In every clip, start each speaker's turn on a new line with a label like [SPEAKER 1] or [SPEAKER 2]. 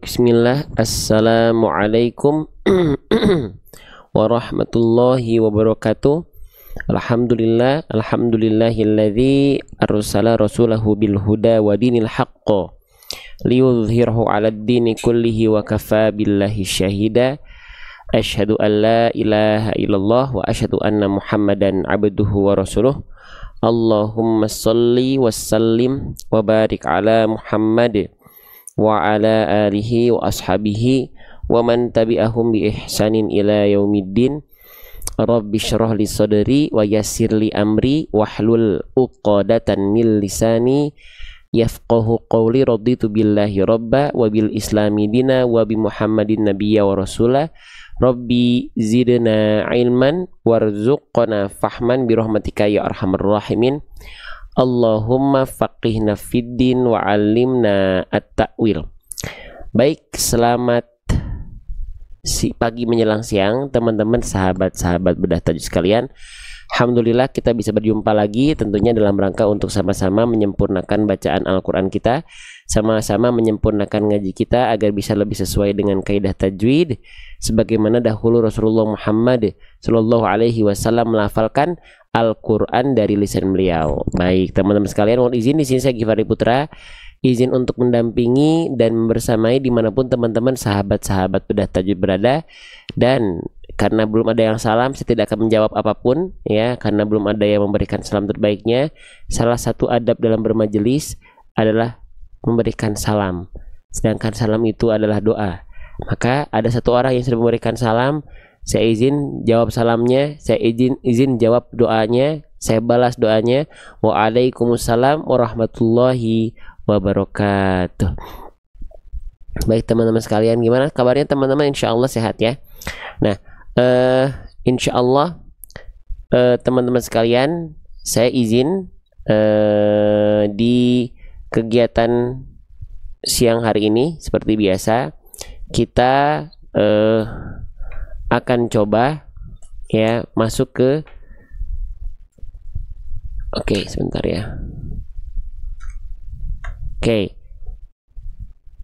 [SPEAKER 1] Bismillah, Assalamualaikum warahmatullahi wabarakatuh. Alhamdulillahilladzi arsala rasulahu bil huda wa dinil haqq liyudhhirahu 'alad dini kullihi wa kafa billahi syahida. Asyhadu an la ilaha illallah wa asyhadu anna Muhammadan abduhu wa rasuluh. Allahumma shalli wa sallim wa barik ala Muhammad wa ala alihi wa ashabihi wa man tabi'ahum bi ihsanin ila yaumiddin. Rabbi syrah li sadri wa yassir li amri wahlul 'uqdatan min lisani yafqahu qawli. Raditu billahi rabba wa bil islami dina wa bi Muhammadin nabiyya wa rasula. Rabbi zidna ilman warzuqna fahman bi rahmatika ya arhamar rahimin. Allahumma faqihna fiddin wa 'allimna at-ta'wil. Baik, selamat pagi menjelang siang teman-teman, sahabat-sahabat bedah tajwid sekalian. Alhamdulillah kita bisa berjumpa lagi, tentunya dalam rangka untuk sama-sama menyempurnakan bacaan Al-Quran kita, sama-sama menyempurnakan ngaji kita agar bisa lebih sesuai dengan kaidah tajwid sebagaimana dahulu Rasulullah Muhammad Sallallahu Alaihi Wasallam melafalkan Al-Quran dari lisan beliau. Baik teman-teman sekalian, mohon izin di sini saya Givari Putra izin untuk mendampingi dan bersamai dimanapun teman-teman sahabat-sahabat bedah tajwid berada. Dan karena belum ada yang salam, saya tidak akan menjawab apapun ya, karena belum ada yang memberikan salam terbaiknya. Salah satu adab dalam bermajelis adalah memberikan salam, sedangkan salam itu adalah doa. Maka ada satu orang yang sudah memberikan salam, saya izin jawab salamnya, saya izin jawab doanya, saya balas doanya. Waalaikumsalam warahmatullahi wabarakatuh. Baik teman-teman sekalian, gimana kabarnya teman-teman? Insya Allah sehat ya. Nah, insya Allah teman-teman sekalian, saya izin di kegiatan siang hari ini seperti biasa kita akan coba ya masuk ke sebentar ya.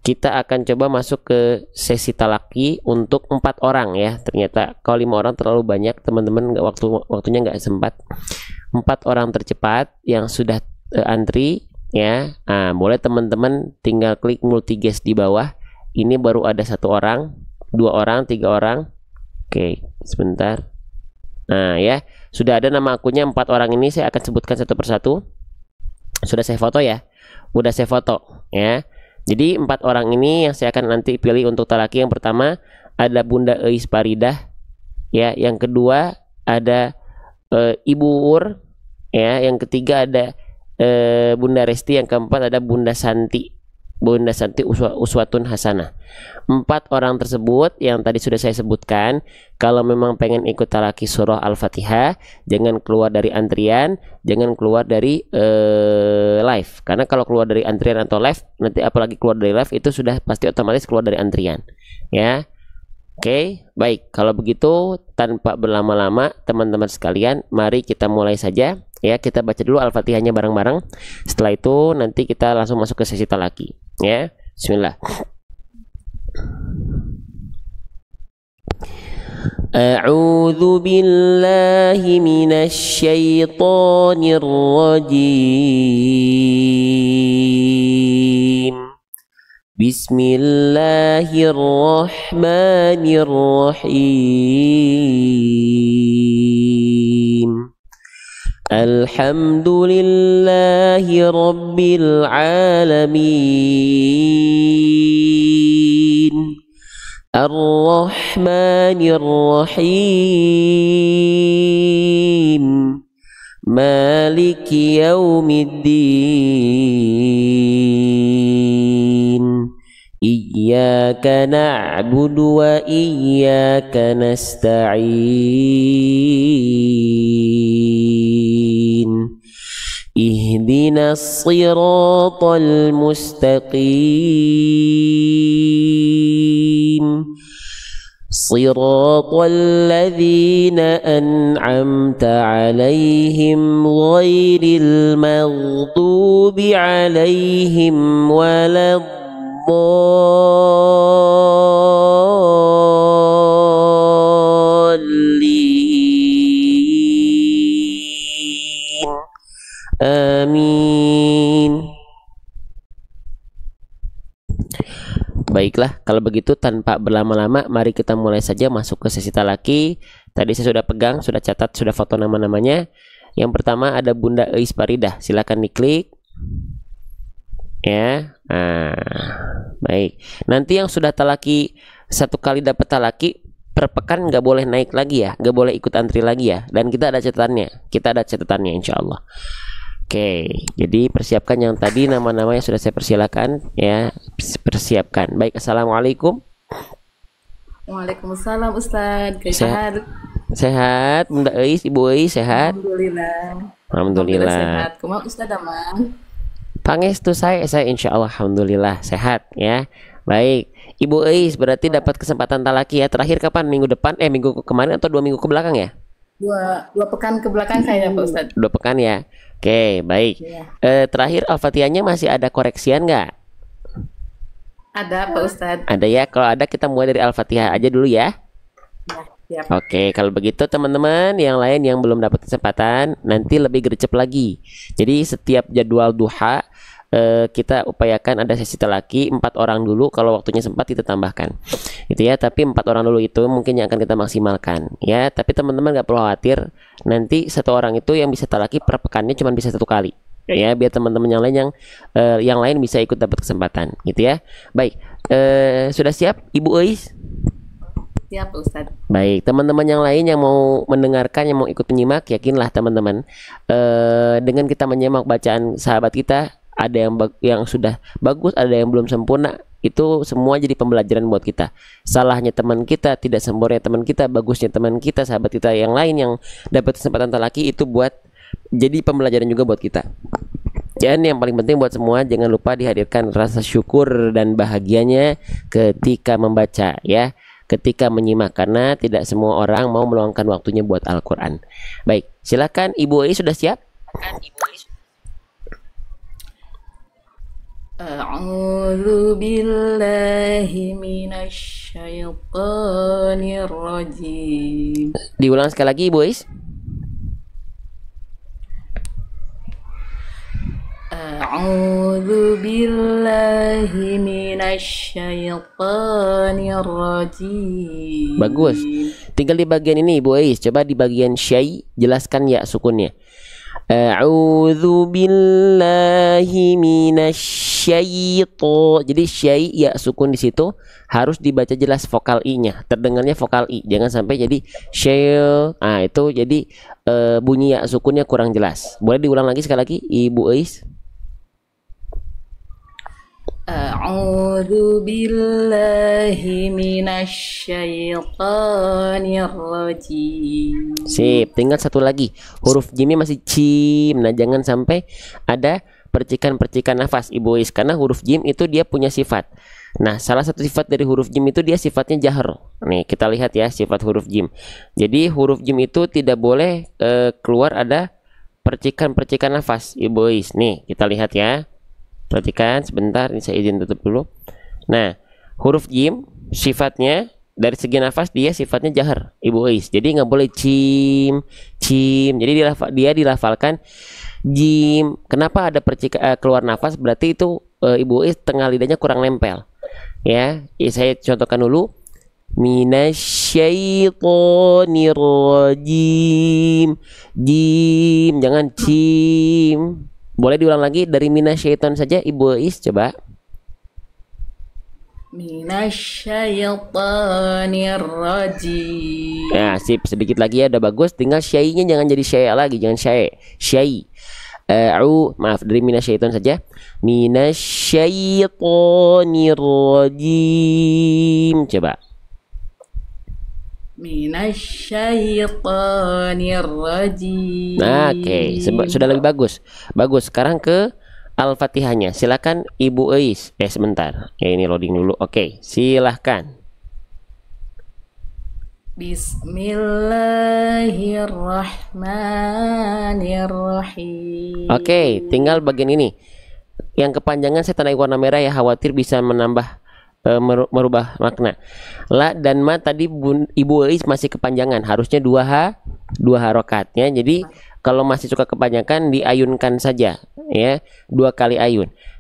[SPEAKER 1] Kita akan coba masuk ke sesi talaki untuk 4 orang ya. Ternyata kalau 5 orang terlalu banyak teman-teman, waktunya nggak sempat. 4 orang tercepat yang sudah antri ya. Boleh teman-teman tinggal klik multi-guest di bawah. Ini baru ada 1 orang, 2 orang, 3 orang. Sebentar. Nah ya, sudah ada nama akunnya 4 orang ini, saya akan sebutkan satu persatu. Sudah saya foto ya? Udah saya foto ya. Jadi 4 orang ini yang saya akan nanti pilih untuk talaki. Yang pertama ada Bunda Eis Paridah ya, yang kedua ada Ibu Ur ya, yang ketiga ada Bunda Resti, yang keempat ada Bunda Santi Uswatun Hasanah. 4 orang tersebut yang tadi sudah saya sebutkan, kalau memang pengen ikut talaki surah Al-Fatihah, jangan keluar dari antrian, jangan keluar dari live. Karena kalau keluar dari antrian atau live, nanti apalagi keluar dari live, itu sudah pasti otomatis keluar dari antrian ya. Baik, kalau begitu tanpa berlama-lama teman-teman sekalian, mari kita mulai saja ya. Kita baca dulu Al-Fatihahnya bareng-bareng. Setelah itu nanti kita langsung masuk ke sesi talaki ya. Bismillah. A'udzu billahi minasy syaithanir rajim. Bismillahirrahmanirrahim. Alhamdulillahi rabbil alamin. Ar-Rahmanir Rahim. Maliki yaumiddin. Iyyaka na'budu wa iyyaka nasta'in. Ihdinas siratal mustaqim. Siratal ladzina an'amta 'alaihim ghairil maghdubi 'alaihim waladdallin. Baiklah, kalau begitu tanpa berlama-lama, mari kita mulai saja masuk ke sesi talaki. Tadi saya sudah pegang, sudah catat, sudah foto nama-namanya. Yang pertama ada Bunda Eis Paridah, silakan diklik. Ya, baik. Nanti yang sudah talaki 1 kali dapat talaki, per pekan nggak boleh naik lagi ya, nggak boleh ikut antri lagi ya. Dan kita ada catatannya, insya Allah. Oke, jadi persiapkan yang tadi nama-nama yang sudah saya persilakan ya, persiapkan. Baik, assalamualaikum.
[SPEAKER 2] Waalaikumsalam Ustadz.
[SPEAKER 1] Sehat, sehat, Bunda Eis, Ibu Eis sehat.
[SPEAKER 2] Alhamdulillah.
[SPEAKER 1] Alhamdulillah.
[SPEAKER 2] Sehat. Kumaha Ustadz aman?
[SPEAKER 1] Pangestu saya insya Allah alhamdulillah sehat ya. Baik, Ibu Eis berarti dapat kesempatan talaki ya. Terakhir kapan? Minggu depan? Minggu kemarin atau 2 minggu ke belakang ya?
[SPEAKER 2] Dua pekan ke belakang kayaknya Pak Ustadz.
[SPEAKER 1] 2 pekan ya. Oke, baik.
[SPEAKER 2] Iya.
[SPEAKER 1] Terakhir Al-Fatihahnya masih ada koreksian nggak?
[SPEAKER 2] Ada Pak Ustadz.
[SPEAKER 1] Ada ya. Kalau ada kita mulai dari Al-Fatihah aja dulu ya.
[SPEAKER 2] Ya, siap.
[SPEAKER 1] Oke, kalau begitu teman-teman yang lain yang belum dapat kesempatan nanti lebih gercep lagi. Jadi setiap jadwal duha kita upayakan ada sesi talaki 4 orang dulu, kalau waktunya sempat kita tambahkan gitu ya, tapi 4 orang dulu itu mungkin yang akan kita maksimalkan ya. Tapi teman-teman nggak perlu khawatir, nanti 1 orang itu yang bisa talaki per pekannya cuma bisa 1 kali ya, biar teman-teman yang lain bisa ikut dapat kesempatan gitu ya. Baik, sudah siap Ibu Eis?
[SPEAKER 2] Siap Pak Ustadz.
[SPEAKER 1] Baik, teman-teman yang lain yang mau mendengarkan, yang mau ikut menyimak, yakinlah teman-teman, dengan kita menyimak bacaan sahabat kita, ada yang sudah bagus, ada yang belum sempurna, itu semua jadi pembelajaran buat kita. Salahnya teman kita, tidak sempurna teman kita, bagusnya teman kita, sahabat kita yang lain yang dapat kesempatan talaki, itu buat jadi pembelajaran juga buat kita. Dan yang paling penting buat semua, jangan lupa dihadirkan rasa syukur dan bahagianya ketika membaca ya, ketika menyimak, karena tidak semua orang mau meluangkan waktunya buat Al-Quran. Baik, silakan Ibu Eis, sudah siap?
[SPEAKER 2] A'udzu billahi minasy syaithanir rajim.
[SPEAKER 1] Diulang sekali lagi Ibu Eis.
[SPEAKER 2] A'udzu billahi minasy syaithanir rajim.
[SPEAKER 1] Bagus. Tinggal di bagian ini Ibu Eis, coba di bagian syai jelaskan ya sukunnya. A'udzu billahi minasyaiton. Jadi syai ya sukun di situ harus dibaca jelas vokal i-nya, terdengarnya vokal i, jangan sampai jadi syai. Itu jadi bunyi ya sukunnya kurang jelas. Boleh diulang lagi sekali lagi Ibu Eis?
[SPEAKER 2] A'udzu billahi minasy syaithanir rajim.
[SPEAKER 1] Sip, tinggal 1 lagi. Huruf jimnya masih cim. Nah, jangan sampai ada percikan-percikan nafas Ibu Eis, karena huruf jim itu dia punya sifat. Nah, salah satu sifat dari huruf jim itu dia sifatnya jahar. Nih, kita lihat ya sifat huruf jim. Jadi huruf jim itu tidak boleh keluar ada percikan-percikan nafas Ibu Eis. Nih, kita lihat ya. Perhatikan sebentar, ini saya izin tutup dulu. Nah, huruf jim sifatnya dari segi nafas dia sifatnya jahar Ibu Eis. Jadi nggak boleh cim, cim. Jadi dia dilafalkan jim. Kenapa ada percikan keluar nafas? Berarti itu Ibu Eis tengah lidahnya kurang nempel. Ya, saya contohkan dulu. Minasyaitonir rajim. Jim, jangan cim. Boleh diulang lagi dari minasyaiton saja Ibu Eis, coba.
[SPEAKER 2] Minasyaitonir rajim.
[SPEAKER 1] Nah, sip, sedikit lagi ya, udah bagus. Tinggal syai-nya jangan jadi syai lagi, jangan syai. Syai. Maaf, dari minasyaiton saja. Minasyaitonir rajim. Coba.
[SPEAKER 2] Minasyaitonir rajim.
[SPEAKER 1] Nah, oke, sudah lebih bagus. Bagus. Sekarang ke Al-Fatihahnya. Silakan Ibu Eis. Sebentar. Ya, ini loading dulu. Oke, silahkan.
[SPEAKER 2] Bismillahirrahmanirrahim.
[SPEAKER 1] Oke, tinggal bagian ini. Yang kepanjangan saya tandai warna merah ya, khawatir bisa menambah merubah makna. La dan ma tadi Ibu Eis masih kepanjangan, harusnya 2 harokatnya. Jadi kalau masih suka kepanjangan diayunkan saja ya, 2 kali ayun.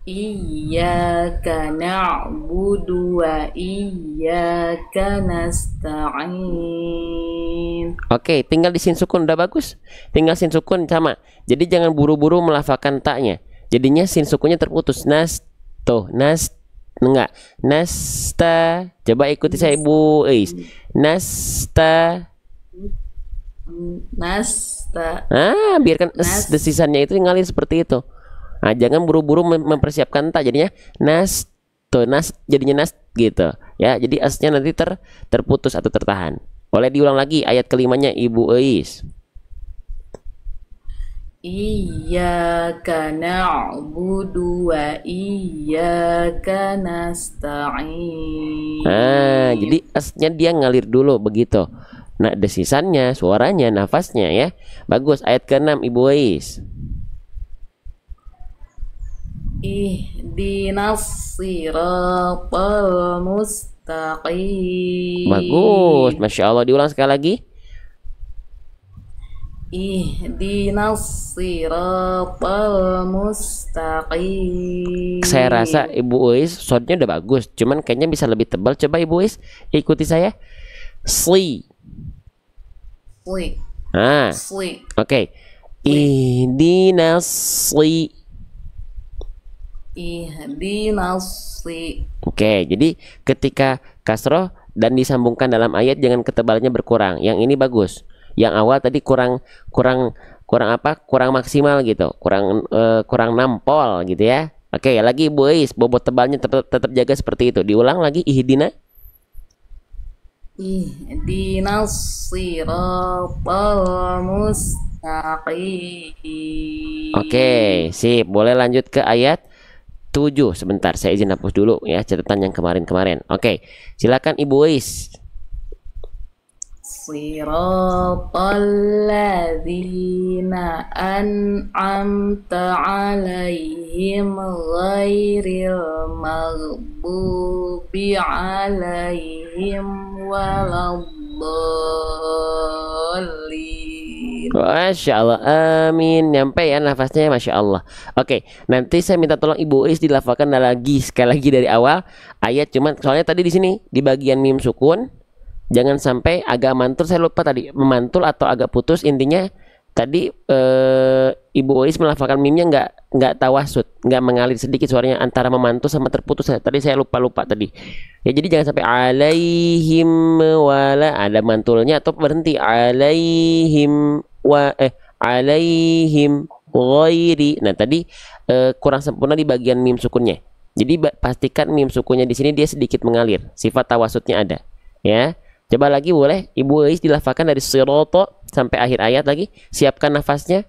[SPEAKER 2] Iyyaka na'budu wa iyyaka nasta'in.
[SPEAKER 1] Oke, tinggal di sin sukun udah bagus. Tinggal sin sukun sama. Jadi jangan buru-buru melafalkan taknya. Jadinya sin sukunnya terputus. Enggak. Nasta. Coba ikuti saya Ibu Eis. Nasta.
[SPEAKER 2] Nasta.
[SPEAKER 1] Biarkan desisannya itu ngalir seperti itu. Jangan buru-buru mempersiapkan tak, jadinya nas jadinya nas gitu ya. Jadi asnya nanti terputus atau tertahan. Boleh diulang lagi ayat kelimanya Ibu Eis.
[SPEAKER 2] Iyyaka na'budu wa iyyaka nasta'in.
[SPEAKER 1] Jadi asnya dia ngalir dulu begitu. Nah, desisannya, suaranya, nafasnya ya. Bagus. Ayat ke-6 Ibu Eis.
[SPEAKER 2] Ihdinas siratal mustaqim.
[SPEAKER 1] Bagus, Masya Allah. Diulang sekali lagi.
[SPEAKER 2] Ihdinas siratal mustaqim.
[SPEAKER 1] Saya rasa Ibu Uis shotnya udah bagus, cuman kayaknya bisa lebih tebal. Coba Ibu Uis ikuti saya. Sli. Oke. Ihdinas sli. Oke, jadi ketika kasroh dan disambungkan dalam ayat jangan ketebalannya berkurang. Yang ini bagus. Yang awal tadi kurang maksimal gitu. Kurang nampol gitu ya. Oke, lagi boys, bobot tebalnya tetap jaga seperti itu. Diulang lagi ihdinas
[SPEAKER 2] siratal mustaqim.
[SPEAKER 1] Oke, sip. Boleh lanjut ke ayat 7. Sebentar, saya izin hapus dulu ya catatan yang kemarin-kemarin. Oke, silakan Ibu Wis.
[SPEAKER 2] Siratal ladzina an'amta 'alaihim ghairil maghdubi 'alaihim waladdallin.
[SPEAKER 1] Masya Allah, amin. Nyampe ya nafasnya, Masya Allah. Oke, nanti saya minta tolong Ibu Is dilafalkan lagi sekali lagi dari awal ayat. Cuman soalnya tadi di sini di bagian mim sukun, jangan sampai agak mantul. Saya lupa tadi memantul atau agak putus. Intinya tadi Ibu Is melafalkan mimnya nggak tawasud, nggak mengalir sedikit suaranya antara memantul sama terputus. Tadi saya lupa tadi. Ya jadi jangan sampai alaihim wala ada mantulnya atau berhenti alaihim alaihim ghairi. Nah tadi kurang sempurna di bagian mim sukunnya. Jadi pastikan mim sukunnya di sini dia sedikit mengalir. Sifat tawasudnya ada. Ya, coba lagi boleh Ibu Is dilafalkan dari sirata sampai akhir ayat lagi. Siapkan nafasnya.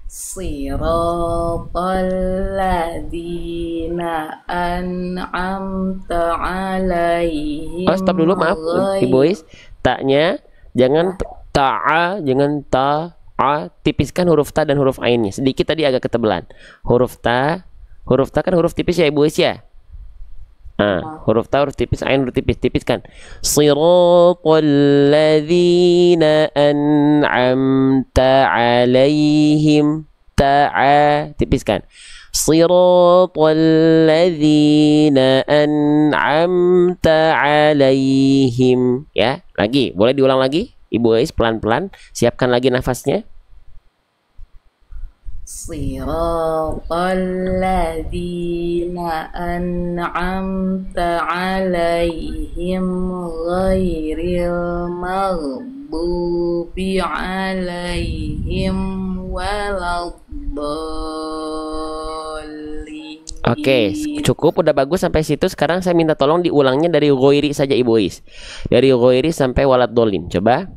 [SPEAKER 2] Siratal ladzina an'amta 'alaihim.
[SPEAKER 1] Stop dulu, maaf Ibu Is. Taknya jangan jangan tipiskan huruf ta dan huruf ainnya. Sedikit tadi agak ketebelan. Huruf ta kan huruf tipis ya Ibu Is ya. Huruf ta huruf tipis, ain huruf tipis, tipiskan. Siratal ladzina an'amta 'alaihim, tipiskan. Siratal ladzina an'amta 'alaihim. Ya, lagi, boleh diulang lagi Ibu Ais pelan-pelan, siapkan lagi nafasnya.
[SPEAKER 2] Siratal ladzina an'amta 'alaihim ghairil maghdubi 'alaihim waladdallin.
[SPEAKER 1] Oke, cukup, udah bagus sampai situ. Sekarang saya minta tolong diulangnya dari ghairi saja Ibu Is. Dari ghairi sampai waladdallin. Coba.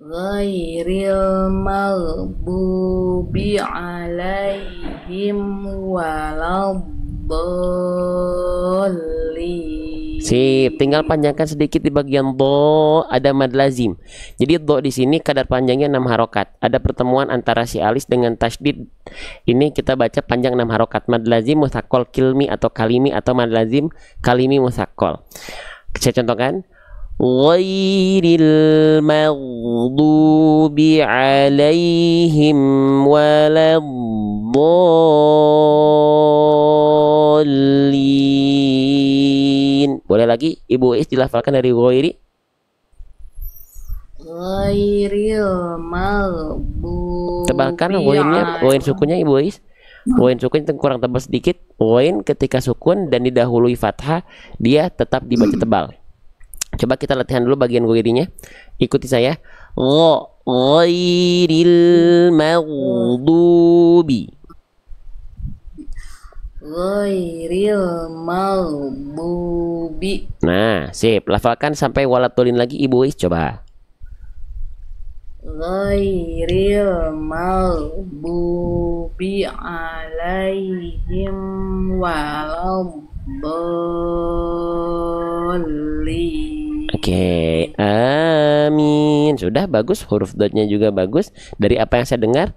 [SPEAKER 2] Ghairil maghdubi 'alaihim waladdallin.
[SPEAKER 1] Sip, tinggal panjangkan sedikit di bagian do, ada mad lazim. Jadi do di sini kadar panjangnya 6 harokat. Ada pertemuan antara si alis dengan tasydid. Ini kita baca panjang 6 harokat. Mad lazim mutsaqqal kilmi atau kalimi atau mad lazim kalimi mutsaqqal. Saya contohkan. ghairil maghdubi alaihim waladdallin. Boleh lagi Ibu Is dilafalkan dari ghairi?
[SPEAKER 2] Ghairil maghdubi
[SPEAKER 1] Tebalkan ghainnya, ghain sukunnya Ibu Is. Ghain sukun itu kurang tebal sedikit. Ghain ketika sukun dan didahului fathah, dia tetap dibaca tebal. Coba kita latihan dulu bagian ghairinya. Ikuti saya. Ghairil maghdubi.
[SPEAKER 2] Ghairil maghdubi.
[SPEAKER 1] Nah, sip. Lafalkan sampai waladhdallin lagi Ibu Is coba.
[SPEAKER 2] Ghairil maghdubi alaihim waladdallin.
[SPEAKER 1] Oke, amin. Sudah bagus, huruf dotnya juga bagus. Dari apa yang saya dengar,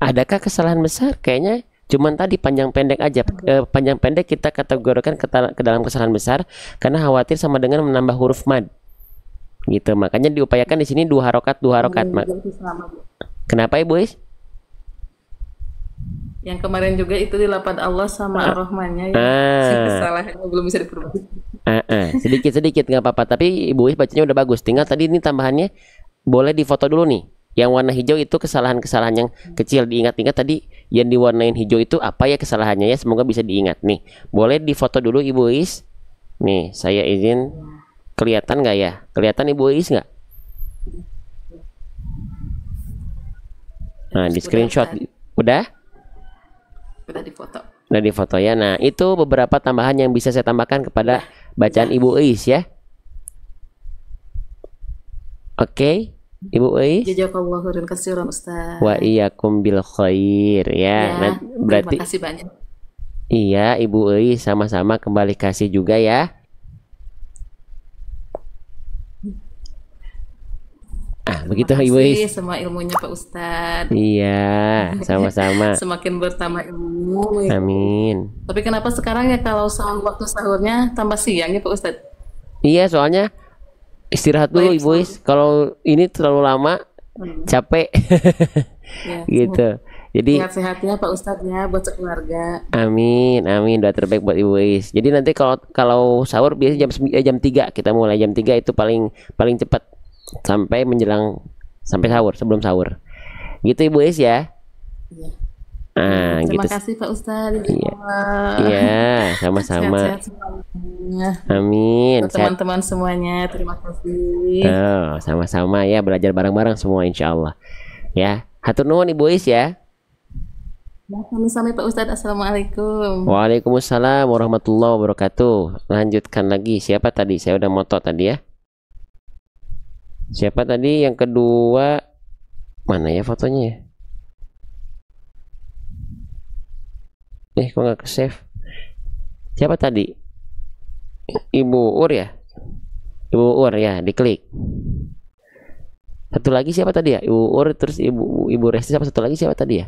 [SPEAKER 1] adakah kesalahan besar? Kayaknya cuman tadi panjang pendek aja. Panjang pendek kita kategorikan ke dalam kesalahan besar karena khawatir sama dengan menambah huruf mad. Gitu, makanya diupayakan di sini dua harokat. Kenapa Ibu Is?
[SPEAKER 2] Yang kemarin juga itu di lapad Allah sama Ar-Rahmannya ya. Kesalahannya belum bisa diperbaiki.
[SPEAKER 1] Sedikit nggak apa-apa, tapi Ibu Is bacanya udah bagus. Tinggal tadi ini tambahannya boleh difoto dulu nih. Yang warna hijau itu kesalahan-kesalahan yang kecil, diingat-ingat tadi yang diwarnain hijau itu apa ya kesalahannya ya, semoga bisa diingat nih. Boleh difoto dulu Ibu Is. Nih, saya izin. Kelihatan nggak ya? Kelihatan Ibu Is nggak? Nah, di screenshot udah?
[SPEAKER 2] Udah difoto.
[SPEAKER 1] Udah difoto ya. Nah, itu beberapa tambahan yang bisa saya tambahkan kepada bacaan Ibu Is ya. Oke, Ibu Is.
[SPEAKER 2] Jazakallahu khairan katsiran Ustaz.
[SPEAKER 1] Wa iyyakum bil khair ya. Nah, berarti
[SPEAKER 2] terima kasih banyak.
[SPEAKER 1] iya, Ibu Is sama-sama kembali kasih juga ya. Begitu Ibu Is.
[SPEAKER 2] Semua ilmunya Pak Ustadz.
[SPEAKER 1] Iya, sama-sama.
[SPEAKER 2] Semakin bertambah ilmu.
[SPEAKER 1] Amin.
[SPEAKER 2] Tapi kenapa sekarang ya kalau waktu sahurnya tambah siang ya Pak Ustadz?
[SPEAKER 1] Iya, soalnya istirahat dulu Ibu Is. Kalau ini terlalu lama, capek.
[SPEAKER 2] Ya,
[SPEAKER 1] gitu. Jadi
[SPEAKER 2] sehat-sehatnya Pak Ustadz ya buat keluarga.
[SPEAKER 1] amin, amin, doa terbaik buat Ibu Is. Jadi nanti kalau sahur biasanya jam 3 kita mulai jam 3 itu paling cepat sampai menjelang sampai sahur, sebelum sahur. Gitu Ibu Is ya.
[SPEAKER 2] Iya.
[SPEAKER 1] Gitu.
[SPEAKER 2] Terima kasih Pak Ustadz.
[SPEAKER 1] Iya, sama-sama.
[SPEAKER 2] Sehat-sehat semuanya.
[SPEAKER 1] Amin.
[SPEAKER 2] Buat teman-teman semuanya, terima kasih.
[SPEAKER 1] Sama-sama ya, belajar bareng-bareng semua insya Allah. Ya, hatur nuhun Ibu Is ya.
[SPEAKER 2] Sami-sami Pak Ustadz. Assalamualaikum.
[SPEAKER 1] Waalaikumsalam warahmatullahi wabarakatuh. Lanjutkan lagi. Siapa tadi? Saya udah moto tadi ya. Siapa tadi yang kedua? Mana ya fotonya ya? Kok nggak ke save? Siapa tadi? Ibu Ur ya? Ibu Ur ya, diklik. Satu lagi siapa tadi ya? Ibu Ur, terus Ibu Resti, siapa satu lagi siapa tadi ya?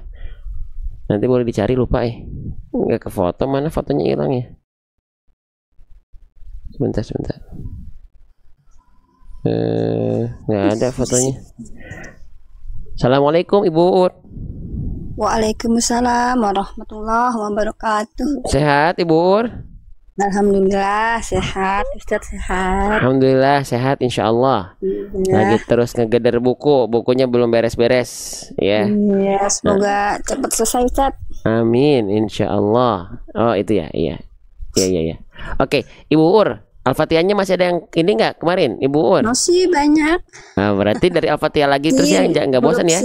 [SPEAKER 1] Nanti boleh dicari, lupa nggak ke foto, mana fotonya hilang ya? Sebentar. Nggak ada fotonya. Assalamualaikum Ibu Ur.
[SPEAKER 3] Waalaikumsalam warahmatullahi wabarakatuh.
[SPEAKER 1] Sehat Ibu Ur?
[SPEAKER 3] Alhamdulillah sehat, Ustadz sehat.
[SPEAKER 1] Alhamdulillah sehat insyaallah. Lagi terus ngegeder bukunya belum beres-beres ya.
[SPEAKER 3] Iya, semoga cepat selesai Ustadz.
[SPEAKER 1] Amin insyaallah. Oh itu ya, iya. Oke, Ibu Ur, Al-Fatihahnya masih ada yang ini nggak kemarin Ibu Ur?
[SPEAKER 3] Masih banyak.
[SPEAKER 1] Nah, berarti dari Al-Fatihah lagi terus ya, nggak bosan ya?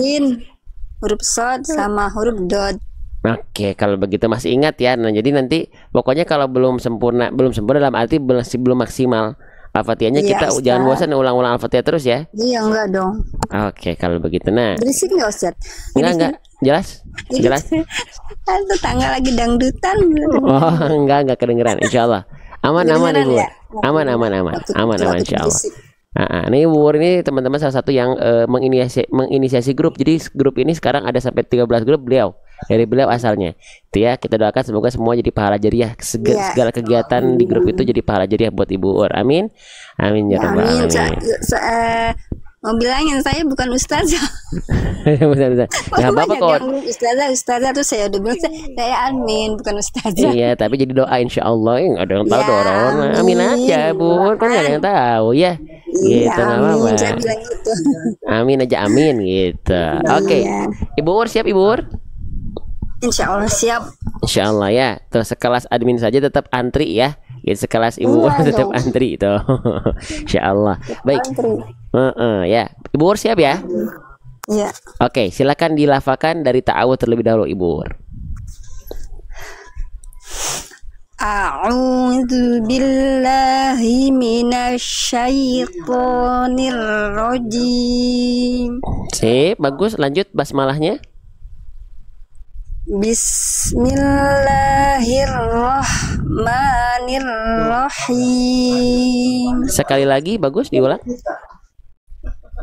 [SPEAKER 3] Huruf sod sama huruf dod.
[SPEAKER 1] Oke, kalau begitu masih ingat ya. Nah, jadi nanti pokoknya kalau belum sempurna dalam arti masih belum maksimal Al-Fatihahnya, kita
[SPEAKER 3] Ustaz.
[SPEAKER 1] jangan bosan ulang-ulang Al-Fatihah terus ya.
[SPEAKER 3] Iya, enggak dong.
[SPEAKER 1] Oke, kalau begitu nah.
[SPEAKER 3] Berisik nggak Ustadz?
[SPEAKER 1] Enggak. Jelas?
[SPEAKER 3] Tetangga lagi dangdutan.
[SPEAKER 1] Oh, enggak kedengeran insyaallah. Aman Ibu.
[SPEAKER 3] Ya?
[SPEAKER 1] Aman insyaallah. Ini Ibu Ur ini teman-teman salah satu yang menginisiasi grup. Jadi grup ini sekarang ada sampai 13 grup beliau. dari beliau asalnya. Itu ya, kita doakan semoga semua jadi pahala jariah. Segala kegiatan di grup itu jadi pahala jariah buat Ibu Ur. Amin. Amin ya rabbal
[SPEAKER 3] Amin.
[SPEAKER 1] alamin.
[SPEAKER 3] Mau bilangin saya bukan ustazah.
[SPEAKER 1] Nggak apa-apa kok.
[SPEAKER 3] Ustazah tuh saya udah bilang saya admin bukan ustazah.
[SPEAKER 1] Iya, tapi jadi doa insya Allah. Yang ada yang tahu
[SPEAKER 3] Ya,
[SPEAKER 1] doa orang. Amin aja, Bu. Kan nggak ada yang tahu ya. Gitu,
[SPEAKER 3] Iya,
[SPEAKER 1] nggak
[SPEAKER 3] amin.
[SPEAKER 1] apa-apa.
[SPEAKER 3] Saya bilang gitu.
[SPEAKER 1] Amin aja, amin gitu. Oke,
[SPEAKER 3] Iya.
[SPEAKER 1] Ibu Ur siap Ibu Ur?
[SPEAKER 3] Insya Allah siap.
[SPEAKER 1] Insya Allah ya. Terus sekelas admin saja tetap antri ya. Gitu, sekelas Ibu Ur
[SPEAKER 3] Iya
[SPEAKER 1] tetap
[SPEAKER 3] dong.
[SPEAKER 1] antri itu. Insya Allah. Baik. Ya, Ibu Ur siap ya?
[SPEAKER 3] Iya.
[SPEAKER 1] Oke, silakan dilafakan dari ta'awudz terlebih dahulu Ibu Ur.
[SPEAKER 3] A'udzu billahi minasyaitonir rajim.
[SPEAKER 1] Sip, bagus. Lanjut basmalahnya.
[SPEAKER 3] Bismillahirrahmanirrahim.
[SPEAKER 1] Sekali lagi, bagus diulang.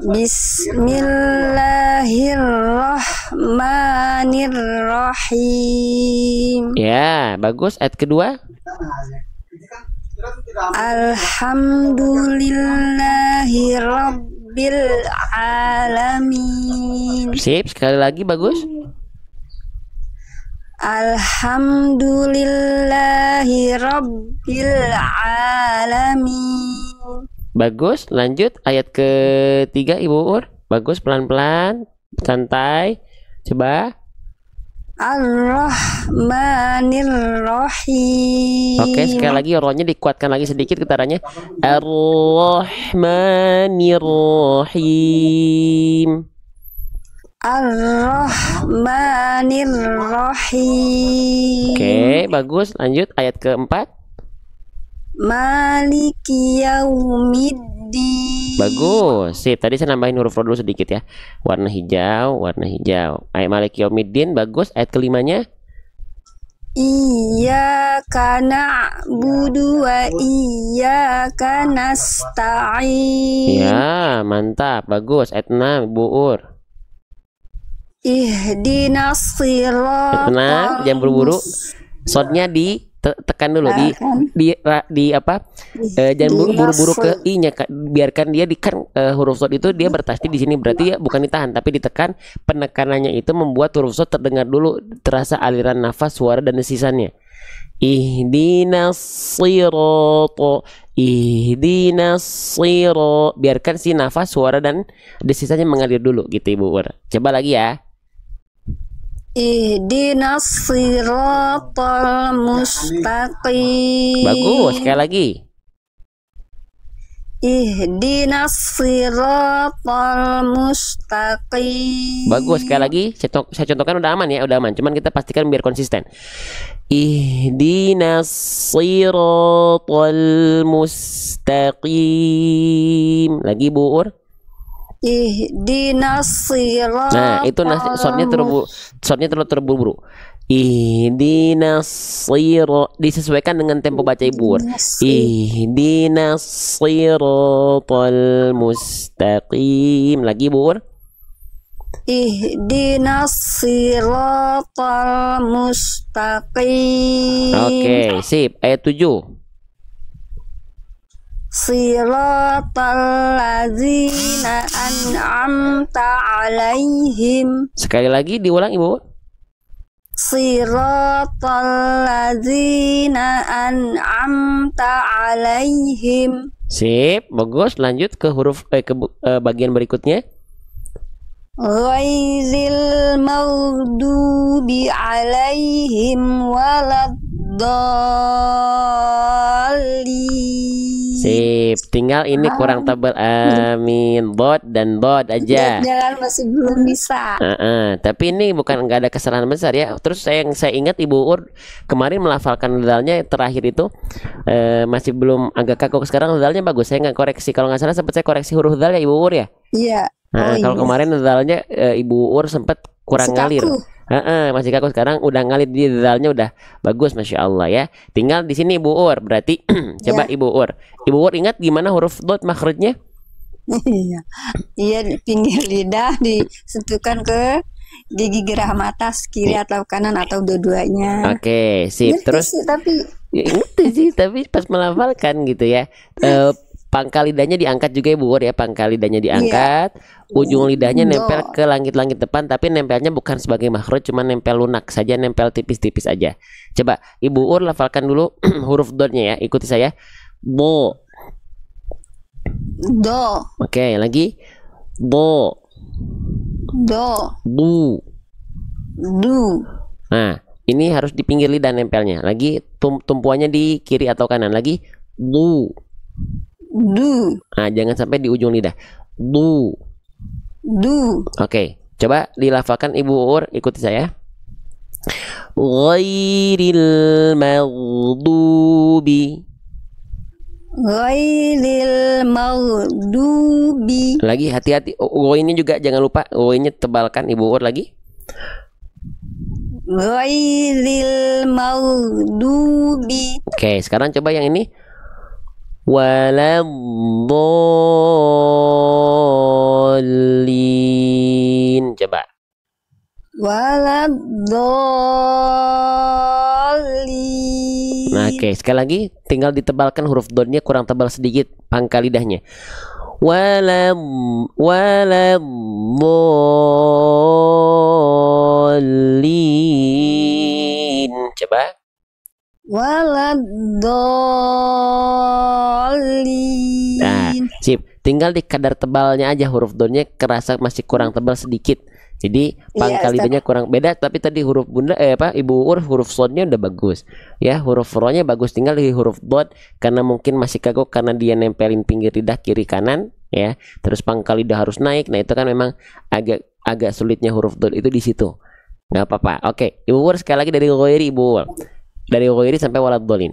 [SPEAKER 3] Bismillahirrahmanirrahim.
[SPEAKER 1] Ya, bagus. Ayat kedua.
[SPEAKER 3] Alhamdulillahi rabbil alamin.
[SPEAKER 1] Sip, sekali lagi bagus.
[SPEAKER 3] Alhamdulillahi rabbil alamin.
[SPEAKER 1] Bagus, lanjut ayat ketiga Ibu Ur. Bagus, pelan-pelan, santai. Coba.
[SPEAKER 3] Ar-Rahmanir-Rahim.
[SPEAKER 1] Oke, sekali lagi rohnya dikuatkan lagi sedikit getarannya. Ar-Rahmanir-Rahim.
[SPEAKER 3] Ar-Rahmanir-Rahim.
[SPEAKER 1] Oke, bagus. Lanjut ayat keempat.
[SPEAKER 3] Maliki yaumiddin.
[SPEAKER 1] Bagus. Sip, tadi saya nambahin huruf ro dulu sedikit ya. Warna hijau, warna hijau. Ayat Maliki Yaumiddin, bagus. Ayat kelimanya.
[SPEAKER 3] Iyyaka na'budu wa iyyaka nasta'in.
[SPEAKER 1] Ya, mantap. Bagus. Ayat 6, Ibu Ur.
[SPEAKER 3] Ihdinas siratal
[SPEAKER 1] Tenang, jangan buru-buru. Shotnya tekan dulu di apa? Jangan buru-buru ke i-nya. Biarkan dia huruf shot itu dia bertasdid di sini, berarti ya bukan ditahan tapi ditekan. Penekanannya itu membuat huruf shot terdengar dulu, terasa aliran nafas, suara dan desisannya. Ihdinas sirata, ihdinas sirata. Biarkan si nafas, suara dan desisannya mengalir dulu gitu Ibu Ur. Coba lagi ya.
[SPEAKER 3] Ihdinas siratal mustaqim.
[SPEAKER 1] Bagus, sekali lagi.
[SPEAKER 3] Ihdinas siratal mustaqim.
[SPEAKER 1] Bagus, sekali lagi. Saya contohkan udah aman ya, udah aman. Cuman kita pastikan biar konsisten. Ihdinas siratal mustaqim. Lagi Bu Ur.
[SPEAKER 3] Ihdinas siratal.
[SPEAKER 1] Nah, itu shotnya terlalu terburu-buru. Ihdinas siratal, disesuaikan dengan tempo baca Ibu Ur. Ihdinas siratal mustaqim. Lagi Bu Ur.
[SPEAKER 3] Ihdinas siratal mustaqim.
[SPEAKER 1] Oke, sip. Ayat 7.
[SPEAKER 3] Siratal ladzina an'amta alaihim.
[SPEAKER 1] Sekali lagi diulang Ibu.
[SPEAKER 3] Siratal ladzina an'amta alaihim.
[SPEAKER 1] Sip, bagus. Lanjut ke huruf bagian berikutnya.
[SPEAKER 3] Ghairil maghdubi alaihim waladdallin.
[SPEAKER 1] Sip, tinggal ini kurang tebal. Amin. Dot dan dot aja.
[SPEAKER 3] Jalan masih belum bisa.
[SPEAKER 1] Tapi ini bukan nggak ada kesalahan besar ya. Terus saya ingat Ibu Ur kemarin melafalkan dalnya terakhir itu masih belum, agak kaku. Sekarang dalnya bagus. Saya nggak koreksi. Kalau nggak salah sempat saya koreksi huruf dal ya Ibu Ur ya.
[SPEAKER 3] Iya.
[SPEAKER 1] Kalau kemarin dalnya Ibu Ur sempat kurang ngalir. Masih kaku, sekarang udah ngalir di dalnya, udah bagus, masya Allah ya. Tinggal di sini Ibu Ur, berarti coba Ibu Ur. Ibu Ur ingat gimana huruf dot makhrajnya?
[SPEAKER 3] Iya, di pinggir lidah disentuhkan ke gigi geraham atas, kiri atau kanan atau dua-duanya.
[SPEAKER 1] Oke, sip.
[SPEAKER 3] Ngerti
[SPEAKER 1] Terus
[SPEAKER 3] sih, tapi
[SPEAKER 1] ya, ngerti sih, tapi pas melafalkan gitu ya. Pangkal lidahnya diangkat juga ya Bu Ur ya, pangkal lidahnya diangkat, ujung lidahnya nempel
[SPEAKER 3] do.
[SPEAKER 1] ke langit-langit depan, tapi nempelnya bukan sebagai makhraj, cuma nempel lunak saja, nempel tipis-tipis aja. Coba Ibu Ur lafalkan dulu huruf dotnya ya, ikuti saya. Bo.
[SPEAKER 3] Do,
[SPEAKER 1] Oke, lagi. Bo.
[SPEAKER 3] do,
[SPEAKER 1] Bu.
[SPEAKER 3] du,
[SPEAKER 1] Nah, ini harus di pinggir lidah nempelnya. Lagi tumpuannya di kiri atau kanan. Lagi. Bu.
[SPEAKER 3] du,
[SPEAKER 1] Nah, jangan sampai di ujung lidah. Bu.
[SPEAKER 3] du,
[SPEAKER 1] Oke, coba dilafalkan Ibu Ur, ikuti saya. Ghairil maghdubi.
[SPEAKER 3] ghairil maghdubi,
[SPEAKER 1] Lagi hati-hati. Ini juga jangan lupa. Ini tebalkan Ibu Ur lagi.
[SPEAKER 3] ghairil maghdubi,
[SPEAKER 1] Oke, sekarang coba yang ini. Waladhdallin. Coba.
[SPEAKER 3] waladdallin.
[SPEAKER 1] Nah, oke, sekali lagi tinggal ditebalkan huruf donnya kurang tebal sedikit pangkal lidahnya. Waladhdallin. Coba.
[SPEAKER 3] Waladdallin.
[SPEAKER 1] Nah, sip. Tinggal di kadar tebalnya aja huruf donnya kerasa masih kurang tebal sedikit. Jadi pangkal
[SPEAKER 3] Iya,
[SPEAKER 1] lidahnya kurang beda, tapi tadi huruf bunda Ibu Ur huruf sodnya udah bagus. Ya, huruf ro-nya bagus, tinggal di huruf dot karena mungkin masih kagok karena dia nempelin pinggir lidah kiri kanan ya. Terus pangkal lidah harus naik. Nah, itu kan memang agak sulitnya huruf dot itu di situ. Nggak apa-apa. Oke, Ibu Ur sekali lagi dari ghairi Ibu Ur. Dari ghairi sampai waladhdallin.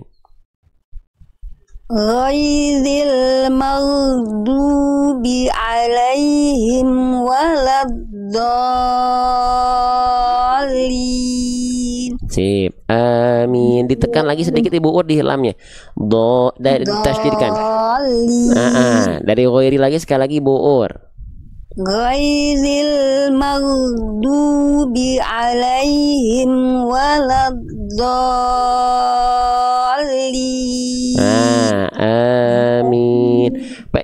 [SPEAKER 3] Ghairil maghdubi alaihim waladdallin.
[SPEAKER 1] Sip. Amin. Ditekan lagi sedikit Ibu Ur di hilamnya. Dari ditasydidkan. Dari ghairi lagi sekali lagi Ibu Ur.
[SPEAKER 3] Ghairil maghdubi alaihim waladdallin.
[SPEAKER 1] Amin.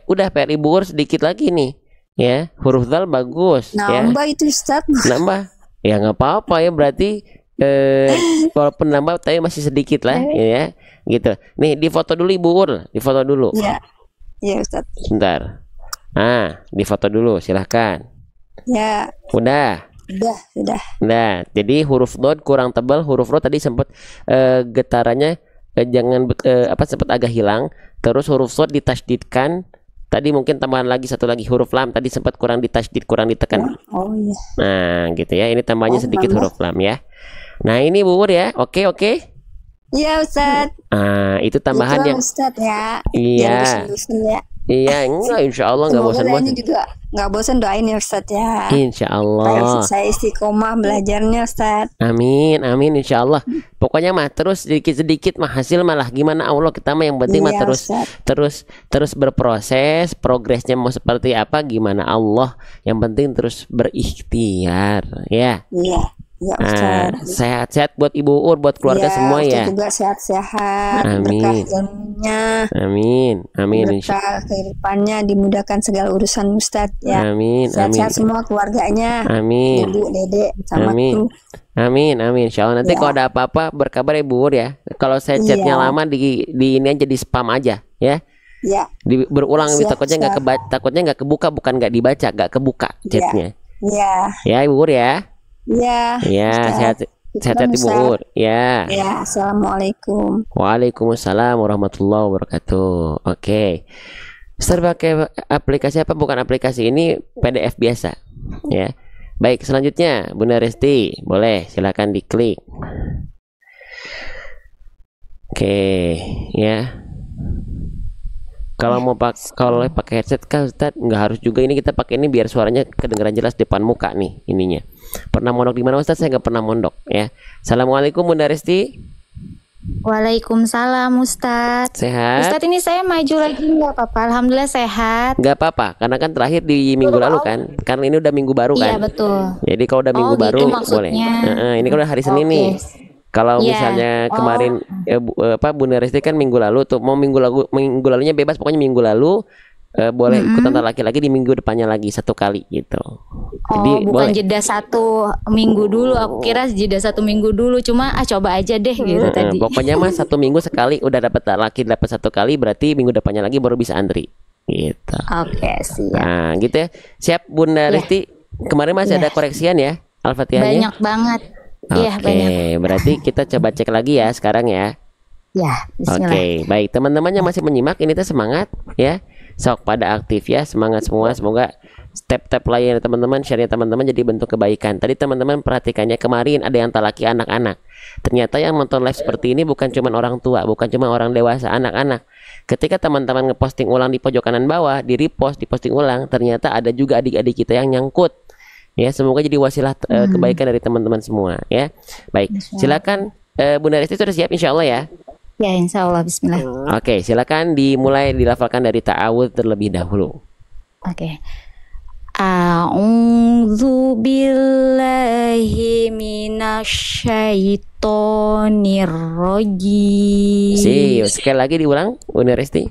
[SPEAKER 1] Udah PR Ibu Ur sedikit lagi nih. Ya, huruf dal bagus ya.
[SPEAKER 3] Nambah itu Ustaz.
[SPEAKER 1] Nambah. Ya nggak apa-apa ya, berarti walaupun nambah tapi masih sedikit lah ya. Gitu. Nih, difoto dulu Ibu Ur, difoto dulu.
[SPEAKER 3] Ya. Ya Ustaz.
[SPEAKER 1] Sebentar. Difoto dulu, silahkan.
[SPEAKER 3] Ya.
[SPEAKER 1] Udah.
[SPEAKER 3] Sudah.
[SPEAKER 1] Nah, jadi huruf dot kurang tebal, huruf ro tadi sempat getarannya sempat agak hilang. Terus huruf sod ditasydidkan. Tadi mungkin tambahan lagi satu lagi huruf lam tadi sempat kurang ditasydid, kurang ditekan.
[SPEAKER 3] Oh iya.
[SPEAKER 1] Nah, gitu ya. Ini tambahnya sedikit huruf lam ya. Nah, ini Bu Ur ya. Oke.
[SPEAKER 3] Iya Ustaz.
[SPEAKER 1] Itu tambahan yang
[SPEAKER 3] Ustaz ya.
[SPEAKER 1] Iya.
[SPEAKER 3] Ya.
[SPEAKER 1] Iya, enggak, insya Allah nggak
[SPEAKER 3] Semoga
[SPEAKER 1] bosan-bosan.
[SPEAKER 3] ini juga nggak bosan, doain ya Ustaz ya.
[SPEAKER 1] Insya
[SPEAKER 3] Supaya
[SPEAKER 1] Allah.
[SPEAKER 3] saya istiqomah belajarnya Ustaz.
[SPEAKER 1] Amin, insya Allah. Pokoknya mah terus sedikit-sedikit mah hasil malah gimana Allah kita mah yang penting mah
[SPEAKER 3] Iya,
[SPEAKER 1] terus berproses, progresnya mau seperti apa gimana Allah, yang penting terus berikhtiar ya.
[SPEAKER 3] Iya. Ya Ustaz.
[SPEAKER 1] Sehat-sehat buat Ibu Ur, buat keluarga semua
[SPEAKER 3] Ustaz
[SPEAKER 1] ya.
[SPEAKER 3] juga sehat-sehat.
[SPEAKER 1] Amin.
[SPEAKER 3] Berkah ilmunya.
[SPEAKER 1] Amin, insya
[SPEAKER 3] Berkah kehidupannya, dimudahkan segala urusan Ustaz ya.
[SPEAKER 1] Amin,
[SPEAKER 3] Sehat-sehat semua keluarganya.
[SPEAKER 1] Amin.
[SPEAKER 3] Ibu, Dede, sama
[SPEAKER 1] Amin.
[SPEAKER 3] kru.
[SPEAKER 1] Amin, insya Allah. Nanti
[SPEAKER 3] Ya.
[SPEAKER 1] kalau ada apa-apa berkabar Ibu Ur ya. Kalau saya chatnya
[SPEAKER 3] Iya.
[SPEAKER 1] lama di ini aja di spam aja ya.
[SPEAKER 3] Ya.
[SPEAKER 1] Berulang
[SPEAKER 3] Siap,
[SPEAKER 1] takutnya nggak kebuka, bukan nggak dibaca, nggak kebuka chatnya.
[SPEAKER 3] Ya.
[SPEAKER 1] Ya Ibu Ur ya.
[SPEAKER 3] Ya.
[SPEAKER 1] Ya,
[SPEAKER 3] Ustaz.
[SPEAKER 1] sehat-sehat Ibu
[SPEAKER 3] Ustaz.
[SPEAKER 1] Ur. Ya.
[SPEAKER 3] Ya, assalamualaikum.
[SPEAKER 1] Waalaikumsalam warahmatullahi wabarakatuh. Oke. Ustaz pakai aplikasi apa? Bukan aplikasi, ini PDF biasa. Ya. Baik, selanjutnya Bunda Resti, boleh silakan diklik. Oke, ya. Kalau pakai headset kan Ustaz nggak harus juga, ini kita pakai ini biar suaranya kedengaran jelas depan muka nih ininya. Pernah mondok di mana Ustaz? Saya nggak pernah mondok ya. Assalamualaikum Bunda Resti.
[SPEAKER 4] Waalaikumsalam Ustadz.
[SPEAKER 1] Sehat?
[SPEAKER 4] Ustadz ini saya maju lagi nggak apa-apa? Alhamdulillah sehat.
[SPEAKER 1] Nggak apa-apa, karena kan terakhir di minggu lalu kan. Karena ini udah minggu baru
[SPEAKER 4] Iya
[SPEAKER 1] kan.
[SPEAKER 4] betul.
[SPEAKER 1] Jadi kalau udah minggu
[SPEAKER 4] gitu
[SPEAKER 1] baru boleh.
[SPEAKER 4] maksudnya.
[SPEAKER 1] Ini kan udah hari Senin nih. Kalau
[SPEAKER 4] Iya.
[SPEAKER 1] misalnya kemarin Bunda Resti kan minggu lalu tuh mau minggu lalunya bebas, pokoknya minggu lalu boleh ikutan laki-laki di minggu depannya lagi 1 kali gitu. Jadi
[SPEAKER 4] bukan
[SPEAKER 1] boleh.
[SPEAKER 4] jeda 1 minggu dulu. Aku kira jeda 1 minggu dulu. Cuma coba aja deh gitu tadi.
[SPEAKER 1] Pokoknya mah 1 minggu sekali udah dapat laki dapat 1 kali, berarti minggu depannya lagi baru bisa antri. Gitu.
[SPEAKER 4] Oke, siap.
[SPEAKER 1] Nah, gitu ya. Siap Bunda Resti. Kemarin masih ada koreksian ya Al-Fatihahnya?
[SPEAKER 4] Banyak banget.
[SPEAKER 1] Oke,
[SPEAKER 4] Iya, banyak.
[SPEAKER 1] berarti kita coba cek lagi ya sekarang ya.
[SPEAKER 4] Ya, bismillah.
[SPEAKER 1] Oke, baik teman-teman yang masih menyimak ini tuh semangat ya. Sok pada aktif ya, semangat semua. Semoga step-step lain teman-teman, share teman-teman jadi bentuk kebaikan. Tadi teman-teman perhatikannya kemarin ada yang talaki anak-anak. Ternyata yang nonton live seperti ini bukan cuma orang tua, bukan cuma orang dewasa, anak-anak. Ketika teman-teman ngeposting ulang di pojok kanan bawah, di repost, di posting ulang, ternyata ada juga adik-adik kita yang nyangkut. Ya, semoga jadi wasilah kebaikan dari teman-teman semua ya. Baik, silakan Bunda Resti sudah siap insya Allah ya.
[SPEAKER 4] Ya, insya Allah. Bismillah.
[SPEAKER 1] Oke, silakan dimulai dilafalkan dari ta'awudz terlebih dahulu.
[SPEAKER 4] Oke. A'udzu billahi minasyaitonir rajim.
[SPEAKER 1] Sekali lagi diulang, Bunda Resti.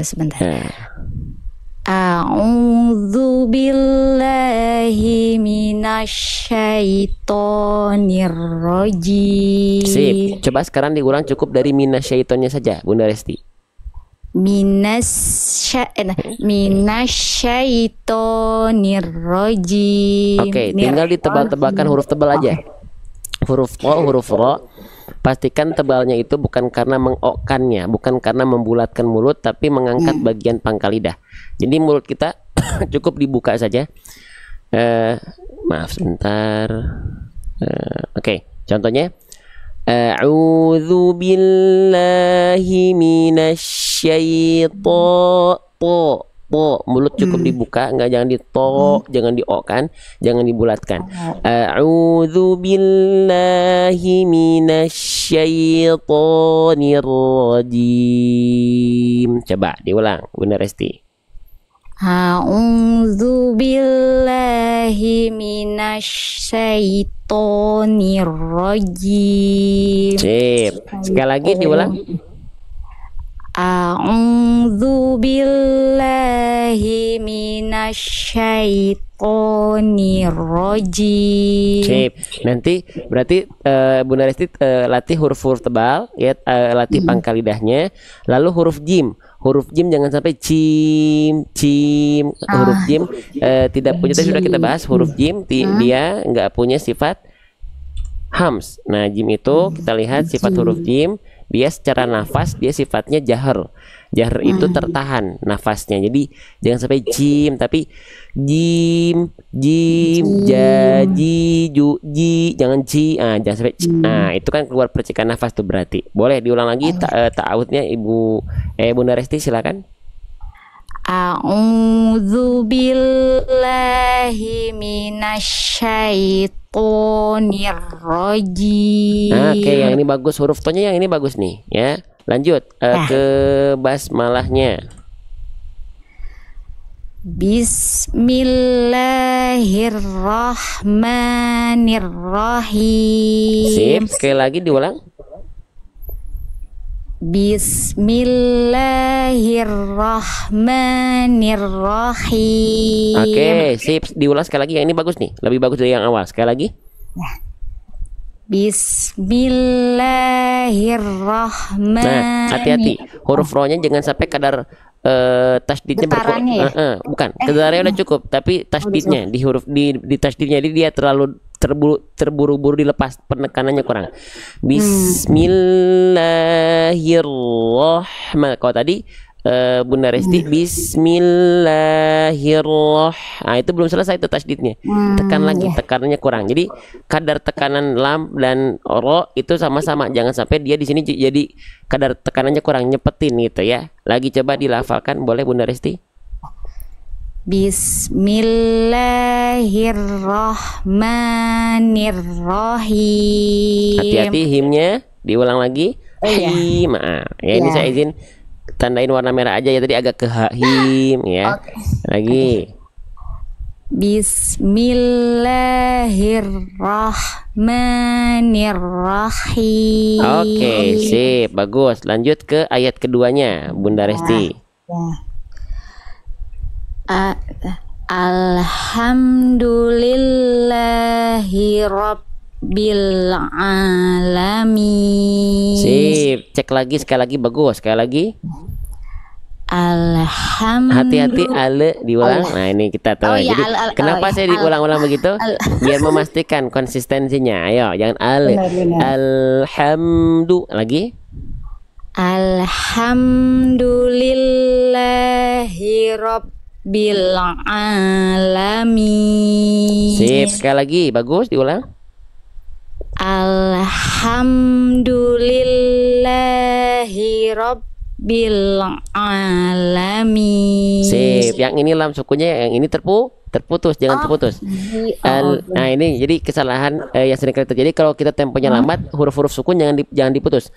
[SPEAKER 4] Sebentar. A'udzu billahi minasyaitonir rajim.
[SPEAKER 1] Sip. Coba sekarang diulang cukup dari minasyaitonnya saja, Bunda Resti.
[SPEAKER 4] Minasyaitonir rajim.
[SPEAKER 1] Oke, tinggal ditebal-tebalkan huruf tebal aja. Huruf to, huruf ro. Pastikan tebalnya itu bukan karena mengokkannya, bukan karena membulatkan mulut, tapi mengangkat bagian pangkal lidah. Jadi mulut kita cukup dibuka saja. Maaf sebentar. Oke, contohnya. A'udzu billahi minasyaitonir. Mulut cukup dibuka, jangan jangan diokkan, jangan dibulatkan. A'udzu billahi minasyaitonir rajim. Coba diulang, Bunda Resti.
[SPEAKER 4] A'udzu billahi minasyaitonir rajim.
[SPEAKER 1] Sip. Sekali lagi diulang.
[SPEAKER 4] A'udzu billahi minasyaitonir rajim.
[SPEAKER 1] Sip. Nanti berarti Bunda Resti latih huruf-huruf tebal ya, latih pangkal lidahnya, lalu huruf jim. Huruf jim jangan sampai cim. Huruf jim tidak punya, tadi sudah kita bahas huruf jim dia nggak punya sifat hams. Nah, jim itu kita lihat sifat huruf jim, dia secara nafas dia sifatnya jahar. Jahar itu tertahan nafasnya. Jadi jangan sampai jim, tapi jim, jaji, juji, jangan ci. Jangan sampai ci. Itu kan keluar percikan nafas tuh berarti. Boleh diulang lagi ta'awudnya Bunda Resti silakan.
[SPEAKER 4] A'udzu billahi minasyaitonir rajim.
[SPEAKER 1] Oke, yang ini bagus, huruf to-nya yang ini bagus nih ya. Lanjut ke basmalahnya.
[SPEAKER 4] Bismillahirrahmanirrahim.
[SPEAKER 1] Sip, sekali lagi diulang.
[SPEAKER 4] Bismillahirrahmanirrahim.
[SPEAKER 1] Oke, sip, diulang sekali lagi. Yang ini bagus nih, lebih bagus dari yang awal. Sekali lagi.
[SPEAKER 4] Bismillahirrahmanirrahim.
[SPEAKER 1] Hati-hati, huruf ro-nya jangan sampai kadar tasdidnya
[SPEAKER 4] Getarannya ya?
[SPEAKER 1] bukan, kedaranya udah cukup, tapi tasdidnya di huruf di tasdidnya dia terlalu terburu-buru dilepas, penekanannya kurang. Bismillahirrahmanirrahim. Kalau tadi Bunda Resti Bismillahirrahmanirrahim. Itu belum selesai itu tasdidnya. Tekan lagi, tekanannya kurang. Jadi kadar tekanan lam dan ro itu sama-sama. Jangan sampai dia di sini jadi kadar tekanannya kurang, nyepetin gitu ya. Lagi coba dilafalkan, boleh Bunda Resti?
[SPEAKER 4] Bismillahirrahmanirrahim.
[SPEAKER 1] Hati-hati himnya, diulang lagi.
[SPEAKER 4] Iya.
[SPEAKER 1] Him. Ya ini
[SPEAKER 4] Iya.
[SPEAKER 1] saya izin tandain warna merah aja ya, tadi agak ke him ya.
[SPEAKER 4] Oke.
[SPEAKER 1] Lagi.
[SPEAKER 4] Bismillahirrahmanirrahim.
[SPEAKER 1] Oke, sip, bagus. Lanjut ke ayat keduanya, Bunda Resti.
[SPEAKER 4] Alhamdulillahi Rabbil Alamin.
[SPEAKER 1] Sip, cek lagi sekali lagi, bagus. Sekali lagi. Hati-hati ale diulang. Nah ini kita tahu.
[SPEAKER 4] Oh, iya,
[SPEAKER 1] Jadi kenapa saya diulang-ulang begitu? Biar memastikan konsistensinya. Ayo, jangan ale. Alhamdu lagi.
[SPEAKER 4] Alhamdulillahi Rabbil Alamin.
[SPEAKER 1] Sip, sekali lagi, bagus diulang.
[SPEAKER 4] Alhamdulillahi Rabbil Alamin.
[SPEAKER 1] Sip, yang ini lam sukunya, yang ini terputus, jangan terputus. Nah ini jadi kesalahan yang sering kali terjadi kalau kita temponya lambat, huruf-huruf sukun jangan diputus.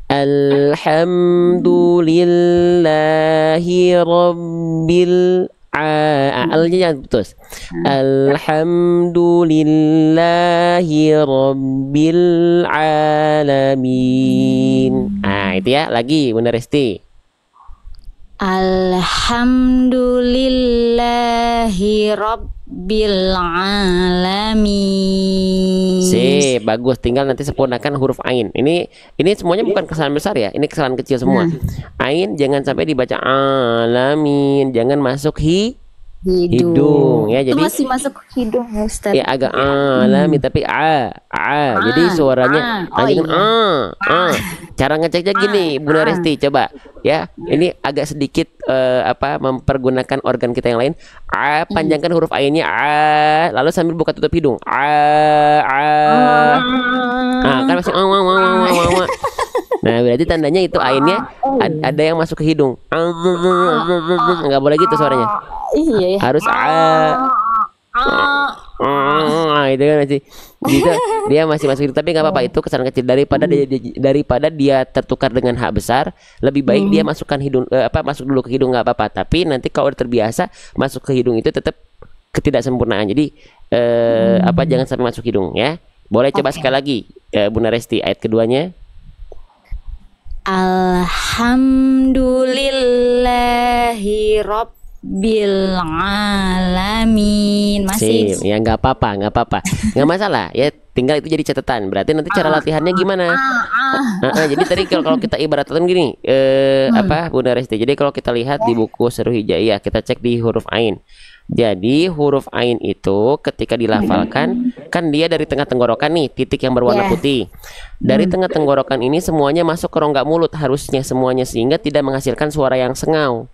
[SPEAKER 1] Alhamdulillahi Rabbil Al-nya jangan putus. Alhamdulillahi Rabbil Alamin. Itu ya, lagi Bunda Resti.
[SPEAKER 4] Alhamdulillahi Rabbil Alamin.
[SPEAKER 1] Sip, bagus. Tinggal nanti sempurnakan huruf ain. Ini semuanya bukan kesalahan besar ya. Ini kesalahan kecil semua. Ain jangan sampai dibaca alamin. Jangan masuk hidung ya.
[SPEAKER 4] Itu
[SPEAKER 1] Jadi
[SPEAKER 4] masih masuk hidung ya Ustaz.
[SPEAKER 1] ya agak alami tapi jadi suaranya jangan cara ngeceknya gini Bunda Resti, coba ya, ini agak sedikit mempergunakan organ kita yang lain. Panjangkan huruf ainnya lalu sambil buka tutup hidung kan masih nah berarti tandanya itu ainnya ada yang masuk ke hidung. Nggak boleh gitu suaranya.
[SPEAKER 4] Iya ya.
[SPEAKER 1] Harus itu kan masih gitu, dia masih masuk hidung, tapi nggak apa-apa, itu kesalahan kecil. Daripada dia tertukar dengan hak besar, lebih baik dia masukkan hidung masuk dulu ke hidung, nggak apa-apa. Tapi nanti kalau udah terbiasa masuk ke hidung itu tetap ketidaksempurnaan. Jadi jangan sampai masuk hidung ya. Boleh coba sekali lagi Bunda Resti ayat keduanya.
[SPEAKER 4] Alhamdulillahi Rabbil Alamin. Masih
[SPEAKER 1] ya nggak apa-apa, nggak masalah ya, tinggal itu jadi catatan. Berarti nanti cara latihannya gimana? Jadi tadi kalau kita ibaratkan gini Bunda Resti, jadi kalau kita lihat di buku Seru Hijaiyah, kita cek di huruf ain. Jadi huruf ain itu ketika dilafalkan kan dia dari tengah tenggorokan nih, titik yang berwarna putih. Dari tengah tenggorokan ini semuanya masuk ke rongga mulut harusnya semuanya, sehingga tidak menghasilkan suara yang sengau.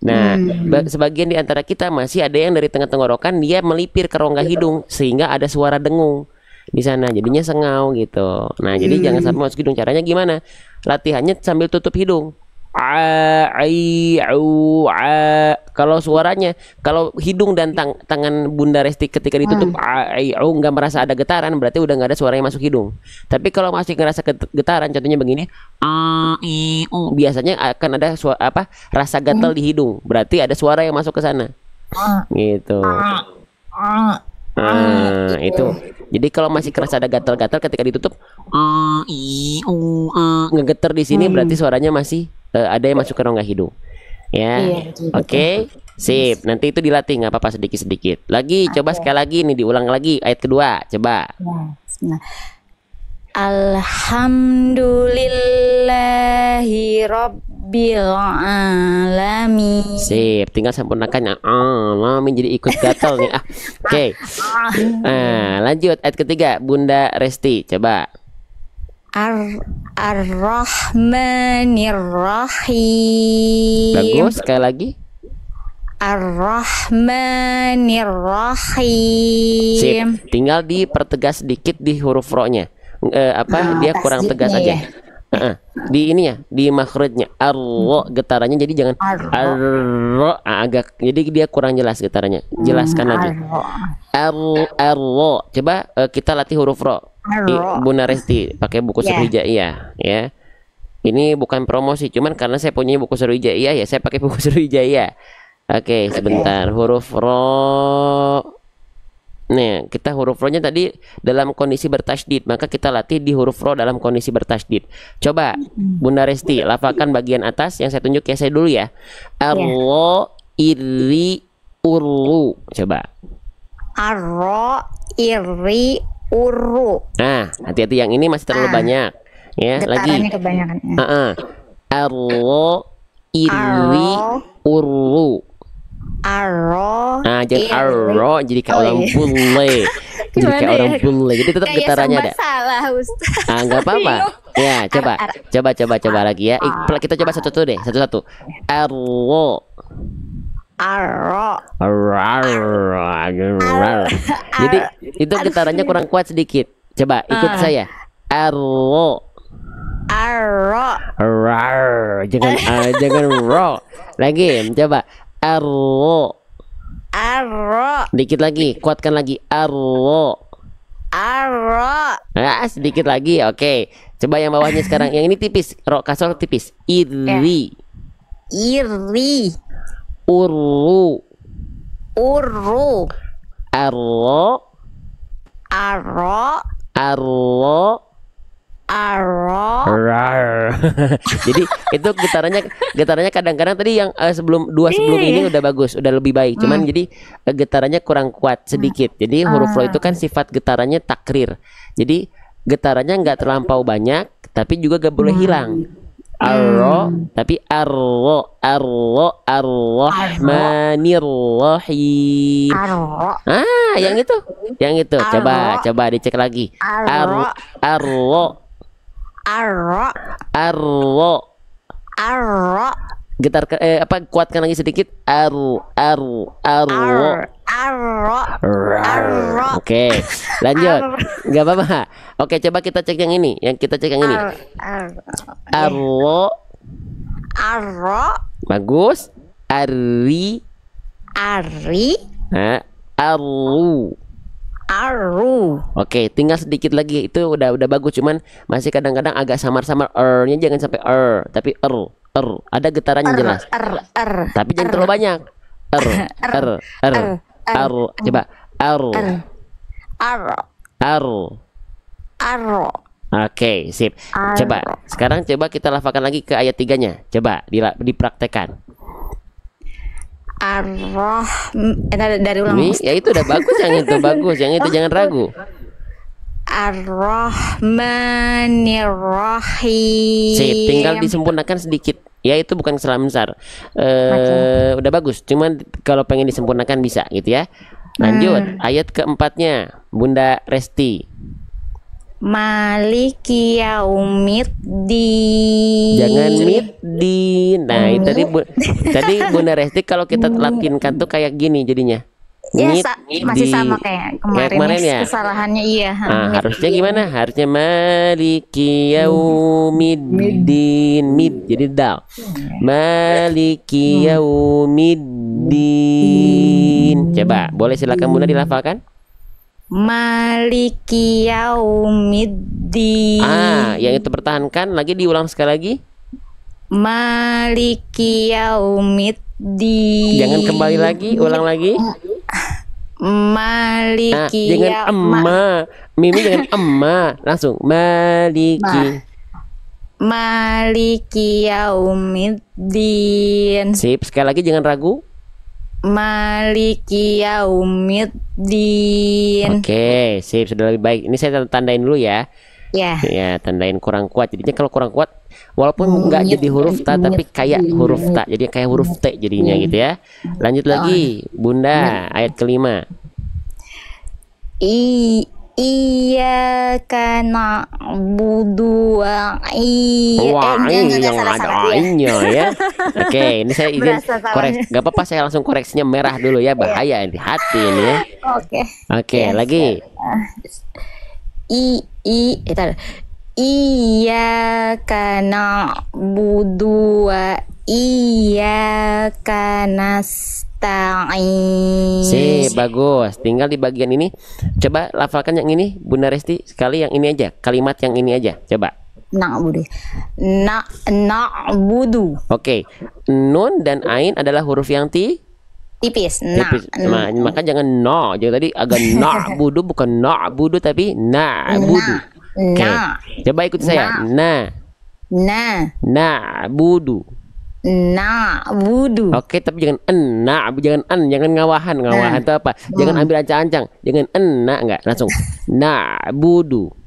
[SPEAKER 1] Nah, sebagian di antara kita masih ada yang dari tengah tenggorokan dia melipir ke rongga hidung sehingga ada suara dengung di sana, jadinya sengau gitu. Nah, jadi jangan sampai masuk hidung. Caranya gimana? Latihannya sambil tutup hidung. Kalau suaranya, kalau hidung dan tangan Bunda Resti ketika ditutup nggak merasa ada getaran, berarti udah nggak ada suara yang masuk hidung. Tapi kalau masih ngerasa getaran, contohnya begini, biasanya akan ada rasa gatal di hidung, berarti ada suara yang masuk ke sana gitu. Itu. Jadi kalau masih kerasa ada gatal-gatal ketika ditutup ngegeter di sini, berarti suaranya masih ada yang masuk ke rongga hidung ya. Oke, sip. Nanti itu dilatih, nggak apa-apa, sedikit-sedikit. Lagi coba sekali lagi nih, diulang lagi ayat kedua, coba.
[SPEAKER 4] Alhamdulillahi Rabbil Alamin.
[SPEAKER 1] Sip, tinggal sempurnakan alamin, jadi ikut gatal nih. Oke. Lanjut ayat ketiga Bunda Resti, coba.
[SPEAKER 4] Ar-Rahmanir-Rahim.
[SPEAKER 1] Bagus, sekali lagi.
[SPEAKER 4] Ar-Rahmanir-Rahim.
[SPEAKER 1] Sip, tinggal dipertegas sedikit di huruf ro-nya. Dia kurang tegas aja. Di ini ya, di makhrajnya arro getarannya, jadi jangan arro, agak, jadi dia kurang jelas getarannya. Jelaskan lagi. Arro. Coba kita latih huruf ro. Bunda Resti pakai buku Seru Hijaiyah ya. Ini bukan promosi, cuman karena saya punya buku Seru Hijaiyah ya, saya pakai buku Seru Hijaiyah. Oke, sebentar. Huruf ro. Nah, kita huruf ro-nya tadi dalam kondisi bertasydid, maka kita latih di huruf ro dalam kondisi bertasydid. Coba Bunda Resti lafalkan bagian atas yang saya tunjuk ya, saya dulu ya. Arro, iri, uru. Coba.
[SPEAKER 4] Arro, iri, uru.
[SPEAKER 1] Nah, hati-hati yang ini masih terlalu banyak. Ya, lagi.
[SPEAKER 4] Kebanyakan.
[SPEAKER 1] Arro, iri, uru.
[SPEAKER 4] Arro.
[SPEAKER 1] Nah, jangan arro, jadi kayak orang bule. Jadi kayak orang bule. Jadi tetap getarannya ada.
[SPEAKER 4] Salah, Ustaz.
[SPEAKER 1] Nggak apa-apa. Ya, coba lagi ya. Kita coba satu-satu deh, satu-satu. Arro. Jadi itu getarannya kurang kuat sedikit. Coba ikut saya. Arro. Jangan ro. Lagi, coba. Arro. Dikit lagi, kuatkan lagi. Arro. Sedikit lagi. Oke. Coba yang bawahnya sekarang. Yang ini tipis. Ro kasar tipis. Iri. Uru. Arro. Jadi itu getarannya kadang-kadang tadi yang sebelum ini udah bagus, udah lebih baik. Cuman jadi getarannya kurang kuat sedikit. Jadi huruf ro itu kan sifat getarannya takrir. Jadi getarannya nggak terlampau banyak, tapi juga gak boleh hilang. Tapi arrahmanirrahim. Yang itu. Coba dicek lagi. Arro. Getar kuatkan lagi sedikit. Arro. Oke, lanjut. Nggak apa-apa. Oke, coba kita cek yang ini. Arro. Bagus. Arru. Oke, tinggal sedikit lagi. Itu udah bagus, cuman masih kadang-kadang agak samar-samar. R-nya jangan sampai tapi ada getarannya jelas. Tapi jangan terlalu banyak. Coba. Oke, sip. Coba. Sekarang coba kita lafalkan lagi ke ayat 3-nya. Coba dipraktekan.
[SPEAKER 4] Dari ulang.
[SPEAKER 1] Ini ya itu udah bagus, yang itu bagus, yang itu jangan ragu.
[SPEAKER 4] Ar-Rahmanir-Rahim.
[SPEAKER 1] Sip, tinggal disempurnakan sedikit. Ya itu bukan kesalahan besar. Udah bagus, cuman kalau pengen disempurnakan bisa gitu ya. Lanjut ayat keempatnya, Bunda Resti.
[SPEAKER 4] Maliki yaumiddin.
[SPEAKER 1] Jangan middin. Nah, itu tadi Bunda Resti kalau kita latinkan tuh kayak gini jadinya.
[SPEAKER 4] Ya, masih sama kayak kemarin ya. Kesalahannya iya.
[SPEAKER 1] Harusnya gimana? Harusnya maliki yaumiddin. Jadi dal. Maliki yaumiddin. Coba, boleh silakan Bunda dilafalkan?
[SPEAKER 4] Maliki yaumiddin.
[SPEAKER 1] Yang itu pertahankan lagi, diulang sekali lagi.
[SPEAKER 4] Maliki yaumiddin.
[SPEAKER 1] Jangan kembali lagi, ulang lagi.
[SPEAKER 4] Maliki
[SPEAKER 1] jangan Mimi jangan langsung Maliki yaumiddin. Sip, sekali lagi jangan ragu.
[SPEAKER 4] Maliki yaumiddin.
[SPEAKER 1] Oke, sip, sudah lebih baik. Ini saya tandain dulu ya.
[SPEAKER 4] Ya.
[SPEAKER 1] Ya, tandain kurang kuat. Jadinya kalau kurang kuat, walaupun nggak jadi huruf ta, tapi kayak huruf ta. Jadi kayak huruf T jadinya gitu ya. Lanjut lagi, Bunda, ayat kelima.
[SPEAKER 4] Iyyaka na'budu wa
[SPEAKER 1] yang ada ya. Oke, ini saya izin koreksi. Gak apa-apa, saya langsung koreksinya merah dulu ya, bahaya hati ini ya.
[SPEAKER 4] Iyyaka na'budu wa iyyaka nasta'in.
[SPEAKER 1] Sip, bagus. Tinggal di bagian ini coba lafalkan yang ini Bunda Resti, sekali yang ini aja, kalimat yang ini aja, coba.
[SPEAKER 4] Na'budu. Na'budu.
[SPEAKER 1] Oke, nun dan ain adalah huruf yang
[SPEAKER 4] Tipis.
[SPEAKER 1] tipis. Maka jangan no. Jadi tadi agak na'budu, bukan na'budu tapi na'budu. Oke, coba ikuti saya. Na'budu.
[SPEAKER 4] Na'budu.
[SPEAKER 1] Oke, tapi jangan jangan ngawahan itu apa? Jangan ambil ancang-ancang. Jangan enggak, langsung na'budu.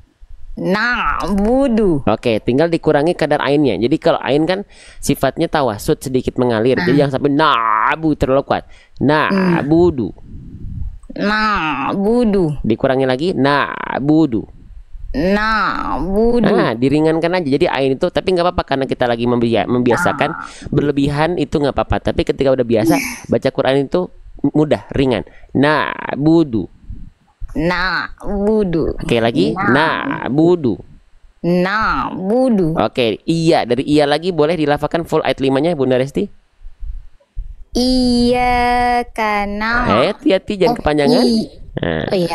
[SPEAKER 4] Na'budu.
[SPEAKER 1] Oke, tinggal dikurangi kadar ainnya. Jadi kalau ain kan sifatnya tawasud, sedikit mengalir. Jadi jangan sampai na'bu terlalu kuat. Na'budu.
[SPEAKER 4] Na'budu.
[SPEAKER 1] Dikurangi lagi na'budu.
[SPEAKER 4] Na'budu.
[SPEAKER 1] Nah, diringankan aja. Jadi ain itu, tapi nggak apa-apa karena kita lagi membiasakan. Berlebihan itu nggak apa-apa. Tapi ketika udah biasa baca Quran itu mudah, ringan. Na'budu.
[SPEAKER 4] Na'budu.
[SPEAKER 1] Oke, lagi na'budu.
[SPEAKER 4] Na'budu.
[SPEAKER 1] Oke, iya, dari iya lagi boleh dilafalkan full ayat 5-nya Bunda Resti.
[SPEAKER 4] Iyyaka
[SPEAKER 1] Hati-hati jangan kepanjangan. Nah.
[SPEAKER 4] Oh iya.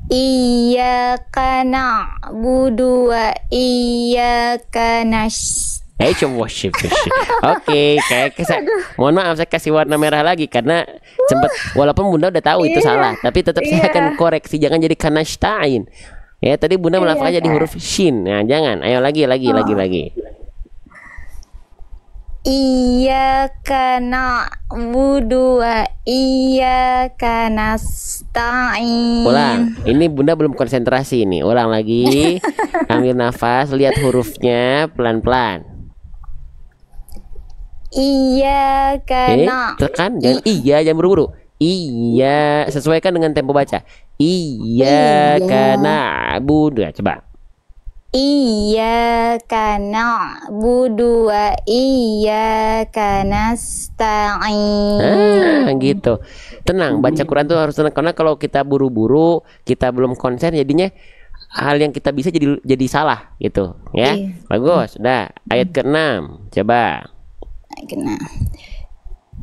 [SPEAKER 4] Iyyaka na'budu wa iyyaka
[SPEAKER 1] Coba worship. Oke, mohon maaf saya kasih warna merah lagi karena sempat, walaupun Bunda udah tahu itu salah, tapi tetap saya akan koreksi, jangan jadi kanastain. Ya, tadi Bunda melafalkan jadi huruf shin. Nah, jangan. Ayo lagi.
[SPEAKER 4] Iyyaka na'budu wa iyyaka nasta'in.
[SPEAKER 1] Ulang. Ini Bunda belum konsentrasi nih. Ulang lagi. Ambil nafas, lihat hurufnya pelan-pelan.
[SPEAKER 4] Iyyaka
[SPEAKER 1] tekan, jangan buru-buru. Iya, sesuaikan dengan tempo baca. Iyyaka na'budu. Coba.
[SPEAKER 4] Iyyaka na'budu wa iyyaka nasta'in.
[SPEAKER 1] Gitu. Tenang, baca Quran tuh harus tenang karena kalau kita buru-buru, kita belum konsen jadinya hal yang kita bisa jadi salah gitu, ya. Bagus. Udah, ayat ke-6. Coba.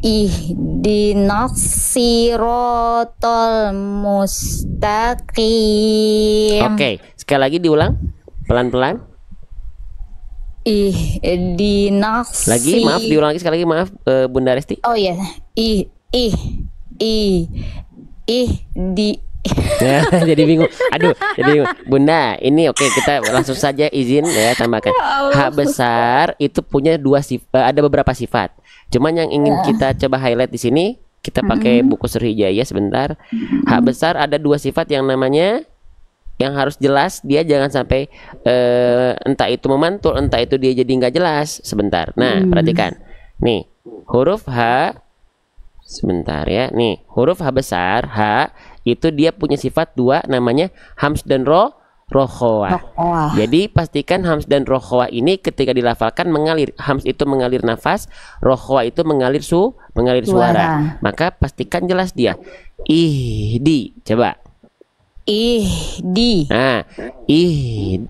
[SPEAKER 4] Ihdinas siratal mustaqim.
[SPEAKER 1] Oke, sekali lagi diulang. Pelan-pelan.
[SPEAKER 4] Ihdinas.
[SPEAKER 1] Lagi, maaf, diulang lagi sekali lagi, maaf, Bunda Resti.
[SPEAKER 4] Oh iya.
[SPEAKER 1] Jadi bingung. Aduh, jadi bingung. Bunda, ini oke, kita langsung saja izin ya tambahkan. Hak besar itu punya ada beberapa sifat. Cuman yang ingin kita coba highlight di sini, kita pakai buku Surhijaya sebentar. Hak besar ada dua sifat yang namanya, yang harus jelas, dia jangan sampai entah itu memantul, entah itu dia jadi nggak jelas. Sebentar. Nah, perhatikan. Nih, huruf H. Sebentar ya. Nih, huruf H besar, H itu dia punya sifat dua, namanya hams dan rokhawah. Jadi pastikan hams dan rokhawah ini ketika dilafalkan mengalir. Hams itu mengalir nafas, rokhawah itu mengalir suara. Maka pastikan jelas dia. Ihdi. Coba.
[SPEAKER 4] Ihdi.
[SPEAKER 1] Nah,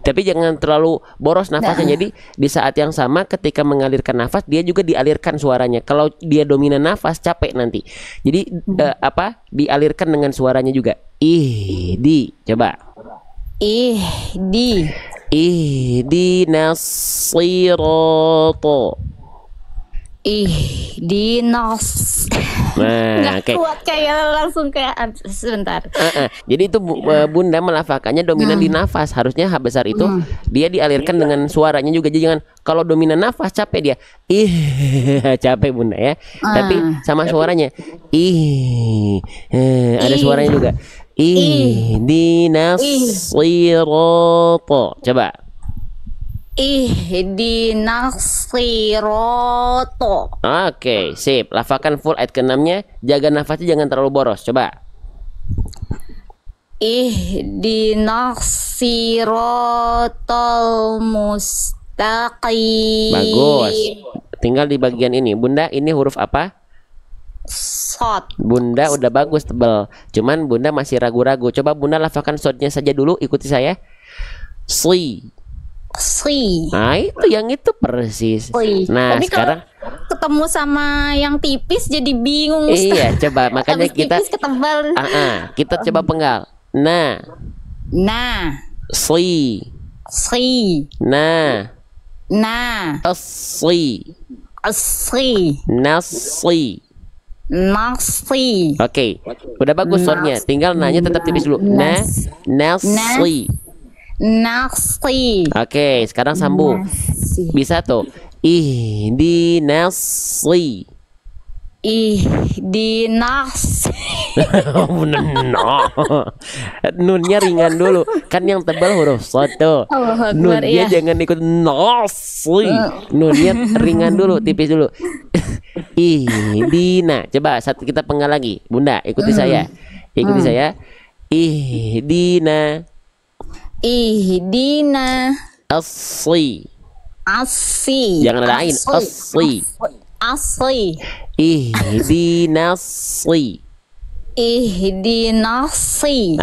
[SPEAKER 1] tapi jangan terlalu boros nafasnya. Jadi di saat yang sama ketika mengalirkan nafas, dia juga dialirkan suaranya. Kalau dia dominan nafas, capek nanti. Jadi dialirkan dengan suaranya juga. Ihdi. Coba.
[SPEAKER 4] Ihdi.
[SPEAKER 1] Ihdinas sirata.
[SPEAKER 4] Ihdinas.
[SPEAKER 1] Nah,
[SPEAKER 4] nggak kuat kayak langsung kayak sebentar.
[SPEAKER 1] Jadi itu Bunda melafalkannya dominan di nafas. Harusnya H besar itu dia dialirkan dengan suaranya juga. Jadi jangan kalau dominan nafas capek dia. Capek Bunda ya. Tapi sama suaranya. Ada suaranya juga. Ihdinas sirata. Coba.
[SPEAKER 4] Ihdinas sirata.
[SPEAKER 1] Oke, sip. Lafalkan full ayat ke-6-nya. Jaga nafasnya jangan terlalu boros. Coba.
[SPEAKER 4] Ihdinas siratal mustaqim.
[SPEAKER 1] Bagus. Tinggal di bagian ini. Bunda, ini huruf apa?
[SPEAKER 4] Shod.
[SPEAKER 1] Bunda udah bagus tebal. Cuman Bunda masih ragu-ragu. Coba Bunda lafalkan shotnya saja dulu. Ikuti saya. Sli.
[SPEAKER 4] Sli.
[SPEAKER 1] Nah itu yang itu persis.
[SPEAKER 4] Sli.
[SPEAKER 1] Nah
[SPEAKER 4] Tapi
[SPEAKER 1] sekarang
[SPEAKER 4] ketemu sama yang tipis jadi bingung.
[SPEAKER 1] iya coba makanya
[SPEAKER 4] Habis
[SPEAKER 1] kita
[SPEAKER 4] tipis ketebal.
[SPEAKER 1] kita coba penggal. Nah
[SPEAKER 4] Nah,
[SPEAKER 1] sli.
[SPEAKER 4] Sli.
[SPEAKER 1] Nah
[SPEAKER 4] Nah,
[SPEAKER 1] asli.
[SPEAKER 4] Sli.
[SPEAKER 1] Nasli.
[SPEAKER 4] Nasi.
[SPEAKER 1] Oke, udah bagus suaranya. Tinggal nanya tetap tipis dulu. Nasli.
[SPEAKER 4] Nasi.
[SPEAKER 1] Oke, sekarang sambung.
[SPEAKER 4] Nasi.
[SPEAKER 1] Bisa tuh. Ihdinasli.
[SPEAKER 4] Ihdinas.
[SPEAKER 1] Nunnya ringan dulu. Kan yang tebal huruf shad tuh.
[SPEAKER 4] Allahu Akbar,
[SPEAKER 1] Nunnya
[SPEAKER 4] iya.
[SPEAKER 1] jangan ikut nasli. Nunnya ringan dulu, tipis dulu. Ihdina. Coba satu kita penggal lagi. Bunda, ikuti saya. Ikuti saya. Ihdina
[SPEAKER 4] Ihdina.
[SPEAKER 1] asli.
[SPEAKER 4] Asi.
[SPEAKER 1] Jangan ada ain. Asli.
[SPEAKER 4] Asli.
[SPEAKER 1] Ihdinasli.
[SPEAKER 4] Ihdinasi.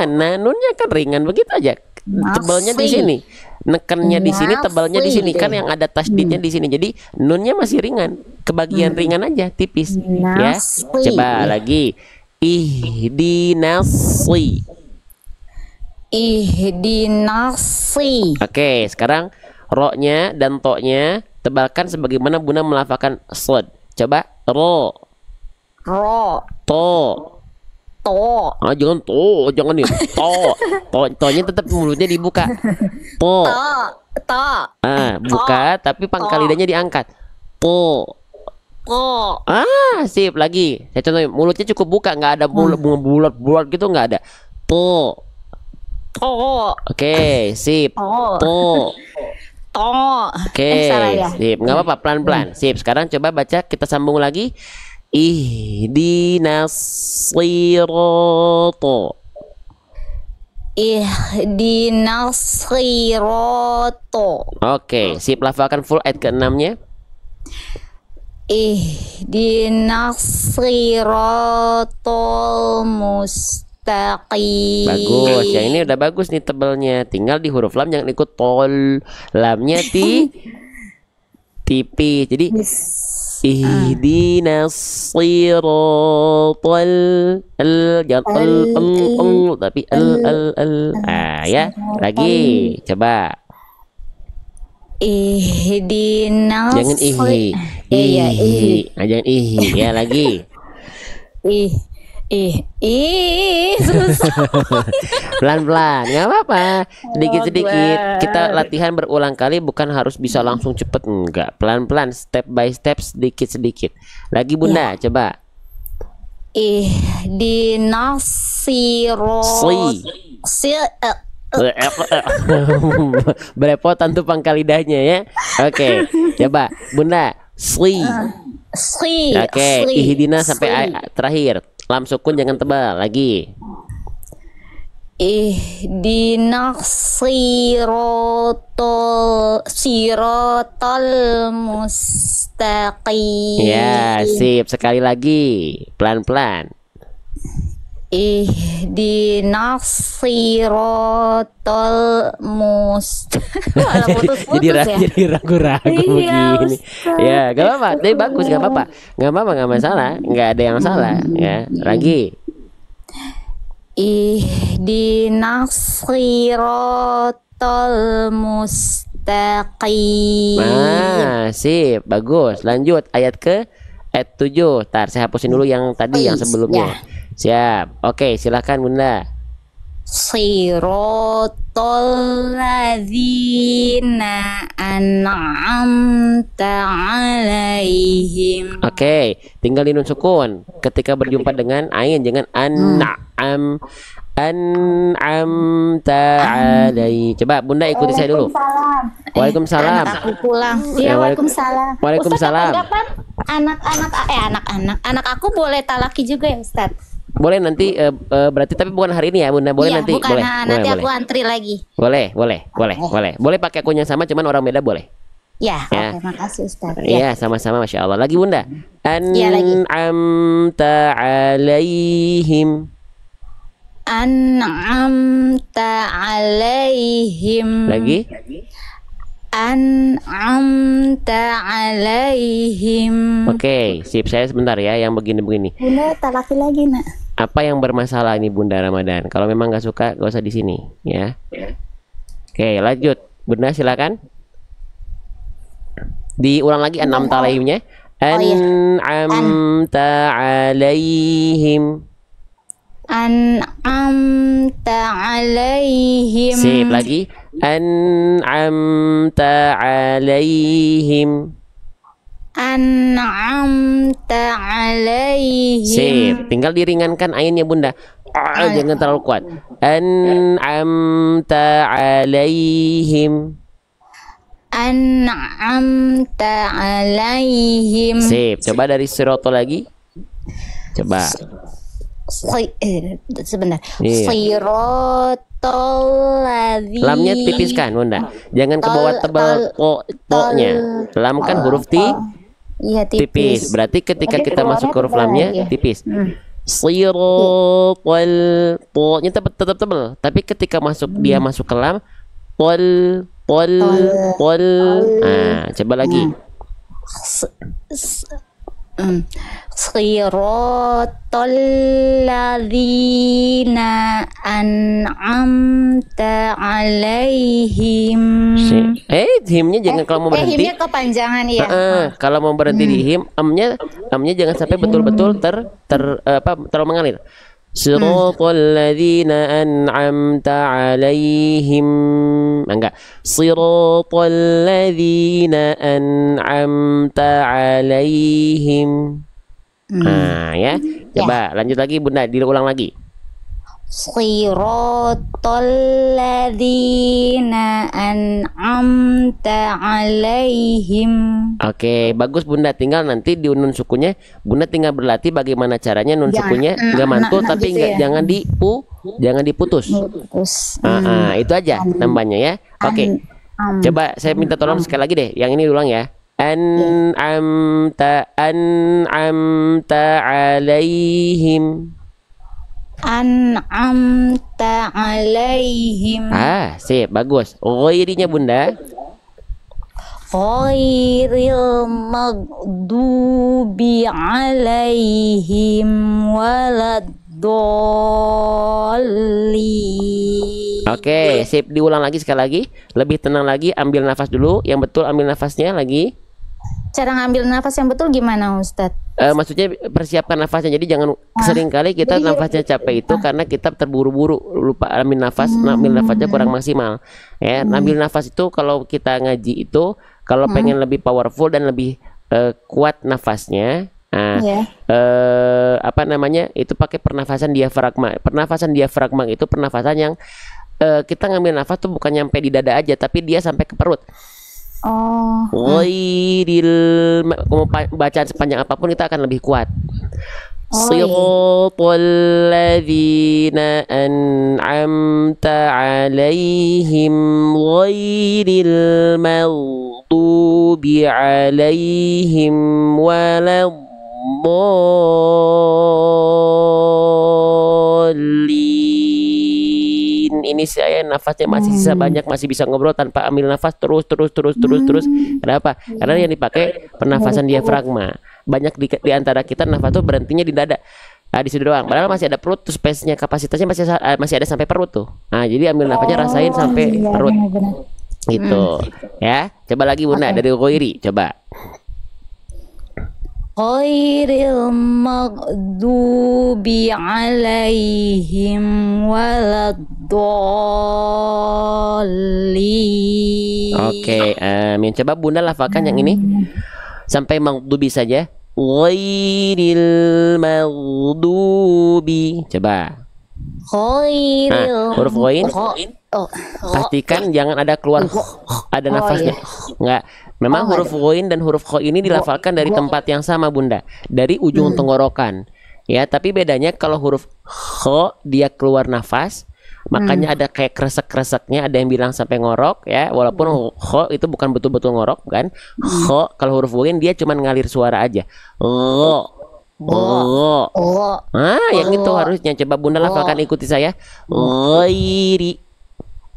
[SPEAKER 1] Nah nunnya kan ringan begitu aja. Tebalnya di sini. Nekennya di sini, tebalnya di sini. Kan yang ada tasdidnya di sini. Jadi nunnya masih ringan. Kebagian ringan aja, tipis. Ya.
[SPEAKER 4] Nasli.
[SPEAKER 1] Coba lagi. Ihdinasli.
[SPEAKER 4] Ihdinasi.
[SPEAKER 1] Oke, sekarang ro-nya dan to-nya tebalkan sebagaimana Bunda melafalkan shad. Coba ro,
[SPEAKER 4] Ro.
[SPEAKER 1] to.
[SPEAKER 4] To.
[SPEAKER 1] Jangan to, jangan nih. To-nya tetap mulutnya dibuka. To.
[SPEAKER 4] To.
[SPEAKER 1] Buka tapi pangkal lidahnya diangkat. To.
[SPEAKER 4] To.
[SPEAKER 1] Sip lagi. Saya contohin, mulutnya cukup buka, nggak ada bulat-bulat gitu, nggak ada. To.
[SPEAKER 4] To.
[SPEAKER 1] Oke, sip.
[SPEAKER 4] To.
[SPEAKER 1] To.
[SPEAKER 4] To.
[SPEAKER 1] Oke,
[SPEAKER 4] Salah ya?
[SPEAKER 1] sip. Nggak apa-apa, pelan-pelan. Sip. Sekarang coba baca, kita sambung lagi. Ihdinas sirata.
[SPEAKER 4] Ihdinas sirata.
[SPEAKER 1] Oke, sip. Lafalkan full ayat ke-6-nya.
[SPEAKER 4] Ihdinas siratal mustaqim.
[SPEAKER 1] Bagus. Yang ini udah bagus nih tebalnya. Tinggal di huruf lam jangan ikut tol. Lamnya tipis. Jadi ihdinas siratal jangan tapi ya. Lagi. Coba.
[SPEAKER 4] Ihdinas.
[SPEAKER 1] Jangan ihi.
[SPEAKER 4] Iya, ihi.
[SPEAKER 1] Jangan ihi. Ya lagi.
[SPEAKER 4] Susah.
[SPEAKER 1] Pelan-pelan, nggak apa-apa. Sedikit-sedikit. Kita latihan berulang kali, bukan harus bisa langsung cepet. Enggak, pelan-pelan, step by step, sedikit-sedikit. Lagi Bunda, coba.
[SPEAKER 4] Ihdinas
[SPEAKER 1] Belepotan tuh pangkal lidahnya ya. Oke, coba Bunda. Sli. Oke, ihdina sampai terakhir. Lam sukun jangan tebal. Lagi.
[SPEAKER 4] Ihdinas siratal mustaqim.
[SPEAKER 1] Ya, sip. Sekali lagi. Pelan-pelan.
[SPEAKER 4] Ihdinas siratal mustaqim.
[SPEAKER 1] Jadi ragu-ragu begini. Ya, gak apa-apa. Tapi bagus, gak apa-apa. Gak apa-apa, gak masalah. Gak ada yang salah. Ya, lagi.
[SPEAKER 4] Ihdinas siratal mustaqim.
[SPEAKER 1] Sip, bagus. Lanjut ayat 7. Tar, saya hapusin dulu yang tadi, yang sebelumnya. Siap. Oke, silakan Bunda.
[SPEAKER 4] Siratal ladzina an'amta alaihim.
[SPEAKER 1] Oke, tinggal di nun sukun ketika berjumpa dengan ain, jangan an'amta alai. Coba Bunda ikuti saya dulu. Waalaikumsalam.
[SPEAKER 4] Anak aku pulang. Ya, waalaikumsalam.
[SPEAKER 1] Waalaikumsalam.
[SPEAKER 4] Ustaz, kapan anak aku boleh talaki juga ya, Ustaz?
[SPEAKER 1] Boleh nanti berarti tapi bukan hari ini ya Bunda. Boleh
[SPEAKER 4] Iya,
[SPEAKER 1] nanti.
[SPEAKER 4] bukan.
[SPEAKER 1] Boleh.
[SPEAKER 4] Nanti
[SPEAKER 1] boleh,
[SPEAKER 4] aku antri lagi.
[SPEAKER 1] Boleh. Boleh pakai akun yang sama cuman orang beda boleh.
[SPEAKER 4] Ya,
[SPEAKER 1] Ya.
[SPEAKER 4] oke, makasih Ustaz.
[SPEAKER 1] Iya, sama-sama, Masya Allah. Lagi Bunda.
[SPEAKER 4] Iya, lagi.
[SPEAKER 1] An'amta alaihim.
[SPEAKER 4] an'amta alaihim.
[SPEAKER 1] Lagi.
[SPEAKER 4] An'amta alaihim.
[SPEAKER 1] Oke, sip. Saya sebentar ya yang begini-begini.
[SPEAKER 4] Bunda talaki lagi nak.
[SPEAKER 1] Apa yang bermasalah ini Bunda Ramadan? Kalau memang nggak suka, gak usah di sini ya. Oke, lanjut. Bunda silakan. Diulang lagi an'amta alaihimnya. An'amta alaihim.
[SPEAKER 4] An'amta alaihim.
[SPEAKER 1] Sip, lagi. An'amta alaihim.
[SPEAKER 4] An'amta alaihim.
[SPEAKER 1] Sip, tinggal diringankan ainnya Bunda. Jangan terlalu kuat. An'amta alaihim.
[SPEAKER 4] An'amta alaihim.
[SPEAKER 1] Sip, coba dari sirotol lagi. Coba.
[SPEAKER 4] Sebentar.
[SPEAKER 1] Iya.
[SPEAKER 4] Sirotol ladzi.
[SPEAKER 1] Lamnya tipiskan Bunda. Jangan ke bawah tebal ko-nya. Lam kan huruf
[SPEAKER 4] Iya,
[SPEAKER 1] tipis. Berarti ketika
[SPEAKER 4] Tapi
[SPEAKER 1] kita masuk ke huruf lamnya
[SPEAKER 4] ya.
[SPEAKER 1] tipis. Sirotol, po-nya tetap tebal. Tapi ketika dia masuk ke lam, pol. Nah, coba lagi.
[SPEAKER 4] Siratal ladzina an'amta alaihim.
[SPEAKER 1] Himnya jangan kalau mau berhenti.
[SPEAKER 4] Himnya kepanjangan ya.
[SPEAKER 1] Kalau mau berhenti di him, amnya jangan sampai betul-betul terlalu mengalir. Siratal ladzina an'amta alaihim. Enggak. Siratal ladzina an'amta alaihim. Nah, ya. Coba lanjut lagi Bunda, diulang lagi.
[SPEAKER 4] Siratal ladzina an'amta alaihim.
[SPEAKER 1] Oke, bagus Bunda. Tinggal nanti di nun sukunya Bunda tinggal berlatih bagaimana caranya nun sukunya enggak mantul tapi
[SPEAKER 4] gitu
[SPEAKER 1] jangan diputus. Itu aja tambahnya ya. Oke. Coba saya minta tolong sekali lagi deh. Yang ini ulang ya. An'amta alaihim.
[SPEAKER 4] An'amta alaihim.
[SPEAKER 1] Sip, bagus. Ghairinya Bunda.
[SPEAKER 4] Ghairil maghdubi alaihim waladdallin.
[SPEAKER 1] Oke, sip, diulang lagi sekali lagi. Lebih tenang lagi, ambil nafas dulu. Yang betul ambil nafasnya lagi.
[SPEAKER 4] Cara ngambil nafas yang betul gimana Ustadz?
[SPEAKER 1] Maksudnya persiapkan nafasnya. Jadi jangan sering kali kita nafasnya capek itu karena kita terburu-buru lupa ambil nafas, ambil nafasnya kurang maksimal. Ya, ambil nafas itu kalau kita ngaji itu kalau pengen lebih powerful dan lebih kuat nafasnya. Apa namanya? Itu pakai pernafasan diafragma. Pernafasan diafragma itu pernafasan yang kita ngambil nafas tuh bukan nyampe di dada aja, tapi dia sampai ke perut. Mau bacaan sepanjang apapun kita akan lebih kuat. Siratal ladzina an'amta alaihim ghairil maghdubi alaihim waladdallin. Ini saya nafasnya masih sisa banyak, masih bisa ngobrol tanpa ambil nafas terus. Kenapa? Karena yang dipakai pernafasan diafragma. Banyak di antara kita nafas tuh berhentinya di dada. Di situ doang. Padahal masih ada perut, tuh space-nya, kapasitasnya masih ada sampai perut tuh. Jadi ambil nafasnya rasain sampai perut. Gitu. Ya. Coba lagi Bunda dari Ghairi, coba.
[SPEAKER 4] Ghairil maghdubi alaihim waladdallin.
[SPEAKER 1] Oke, amin. Coba Bunda lafalkan yang ini sampai maghdubi saja. Ghairil maghdubi. Coba. Huruf ghain. Pastikan jangan ada keluar ada nafasnya. Enggak. Memang huruf ghain dan huruf kha ini dilafalkan dari tempat yang sama Bunda, dari ujung tenggorokan. Ya, tapi bedanya kalau huruf kha dia keluar nafas, makanya ada kayak kresek-kreseknya, ada yang bilang sampai ngorok ya, walaupun kha itu bukan betul-betul ngorok kan. Kha kalau huruf ghain dia cuma ngalir suara aja. Gho. Yang itu harusnya. Coba Bunda lafalkan, ikuti saya. Ghairi.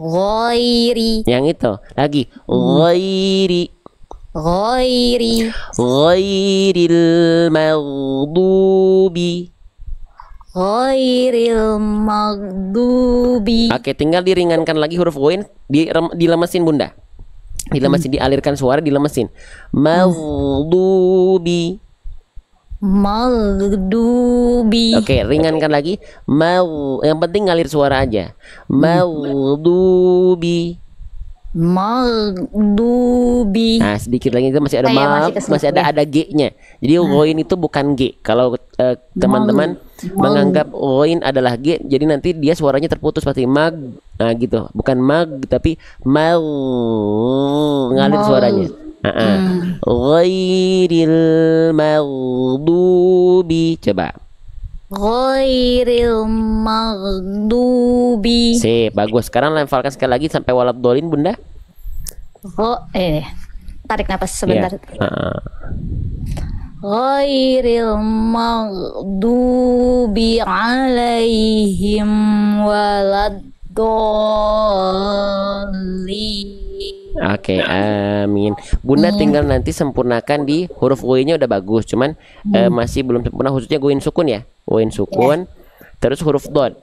[SPEAKER 4] Ghairi.
[SPEAKER 1] Yang itu. Lagi. Ghairi.
[SPEAKER 4] Ghairi.
[SPEAKER 1] Ghairil maghdubi.
[SPEAKER 4] Ghairil maghdubi.
[SPEAKER 1] Oke, tinggal diringankan lagi huruf ghain, dilemesin Bunda. Dilemesin, dialirkan suara, dilemesin. Maghdubi.
[SPEAKER 4] Maghdubi.
[SPEAKER 1] Oke, ringankan lagi. Yang penting ngalir suara aja. Maghdubi.
[SPEAKER 4] Maghdubi.
[SPEAKER 1] Nah, sedikit lagi itu masih ada masih
[SPEAKER 4] ya.
[SPEAKER 1] ada G-nya. Jadi ghain itu bukan G. Kalau teman-teman menganggap ghain adalah G, jadi nanti dia suaranya terputus pasti mag. Nah, gitu. Bukan mag tapi mau, ngalir suaranya. Ghairil maghdubi. Coba.
[SPEAKER 4] Ghairil maghdubi.
[SPEAKER 1] Sip, bagus. Sekarang lafalkan sekali lagi sampai walad dolin Bunda.
[SPEAKER 4] Tarik napas sebentar. Ghairil maghdubi alaihim waladdallin.
[SPEAKER 1] Oke, amin. Bunda tinggal nanti sempurnakan di huruf ghainnya udah bagus, cuman masih belum sempurna khususnya ghain sukun ya. Ghain sukun. Terus huruf dot.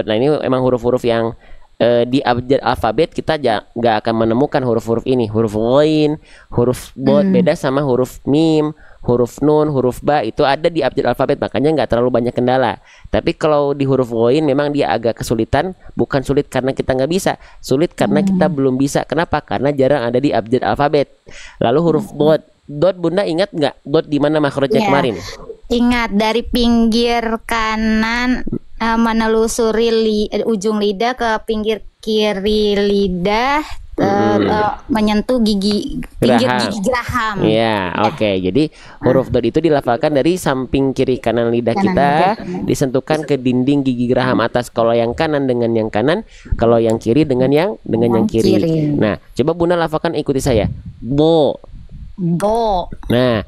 [SPEAKER 1] Nah, ini emang huruf-huruf yang di abjad alfabet kita nggak akan menemukan huruf-huruf ini. Huruf ghain, huruf dot beda sama huruf mim, huruf nun, huruf ba itu ada di abjad alfabet, makanya nggak terlalu banyak kendala. Tapi kalau di huruf ghain memang dia agak kesulitan, bukan sulit karena kita nggak bisa, sulit karena kita belum bisa. Kenapa? Karena jarang ada di abjad alfabet. Lalu huruf dot Bunda ingat nggak dot di mana makhrajnya kemarin?
[SPEAKER 4] Ingat, dari pinggir kanan menelusuri ujung lidah ke pinggir kiri lidah, menyentuh pinggir gigi geraham.
[SPEAKER 1] Iya, oke. Jadi huruf dot itu dilafalkan dari samping kiri kanan lidah kita, disentuhkan ke dinding gigi geraham atas. Kalau yang kanan dengan yang kanan, kalau yang kiri dengan yang kiri. Nah, coba Bunda lafalkan, ikuti saya. Bo. Nah,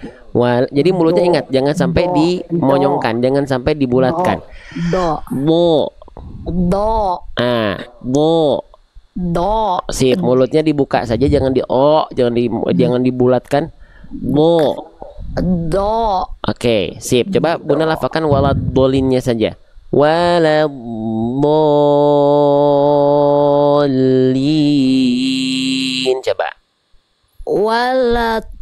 [SPEAKER 1] jadi mulutnya ingat, jangan sampai dimonyongkan, jangan sampai dibulatkan. Bo. Bo. Sip, mulutnya dibuka saja, jangan jangan dibulatkan. Bo. Oke, sip. Coba Bunda lafalkan waladdolinnya saja. Waladdolin. Coba. Waladdolin.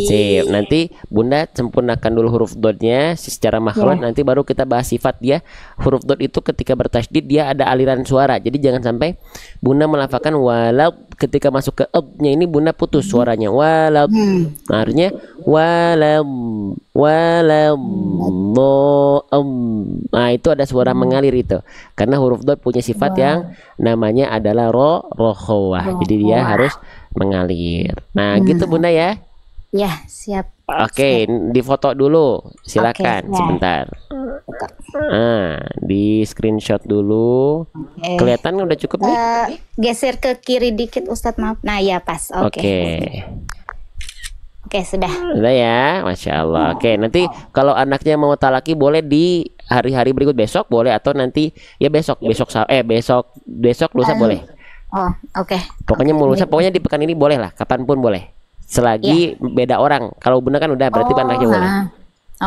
[SPEAKER 1] Sip, nanti Bunda sempurnakan dulu huruf dotnya secara makhraj, nanti baru kita bahas sifat dia. Huruf dot itu ketika bertasydid dia ada aliran suara, jadi jangan sampai Bunda melafalkan walad ketika masuk ke nya ini Bunda putus suaranya walad. Nah, harusnya walad. Nah, itu ada suara mengalir itu karena huruf dot punya sifat yang namanya adalah rokhawah, jadi dia harus mengalir. Nah, gitu Bunda ya.
[SPEAKER 4] Ya, siap.
[SPEAKER 1] Oke, difoto dulu, silakan sebentar. Nah, di screenshot dulu. Kelihatan udah cukup nih?
[SPEAKER 4] Geser ke kiri dikit Ustadz, maaf. Nah, ya pas. Oke, sudah.
[SPEAKER 1] Sudah ya, Masya Allah. Oke, nanti kalau anaknya mau talaki boleh di hari-hari berikut, besok boleh, atau nanti ya besok lusa boleh. Pokoknya pokoknya di pekan ini boleh lah, kapanpun boleh. Selagi beda orang. Kalau Bunda kan udah berarti anaknya boleh.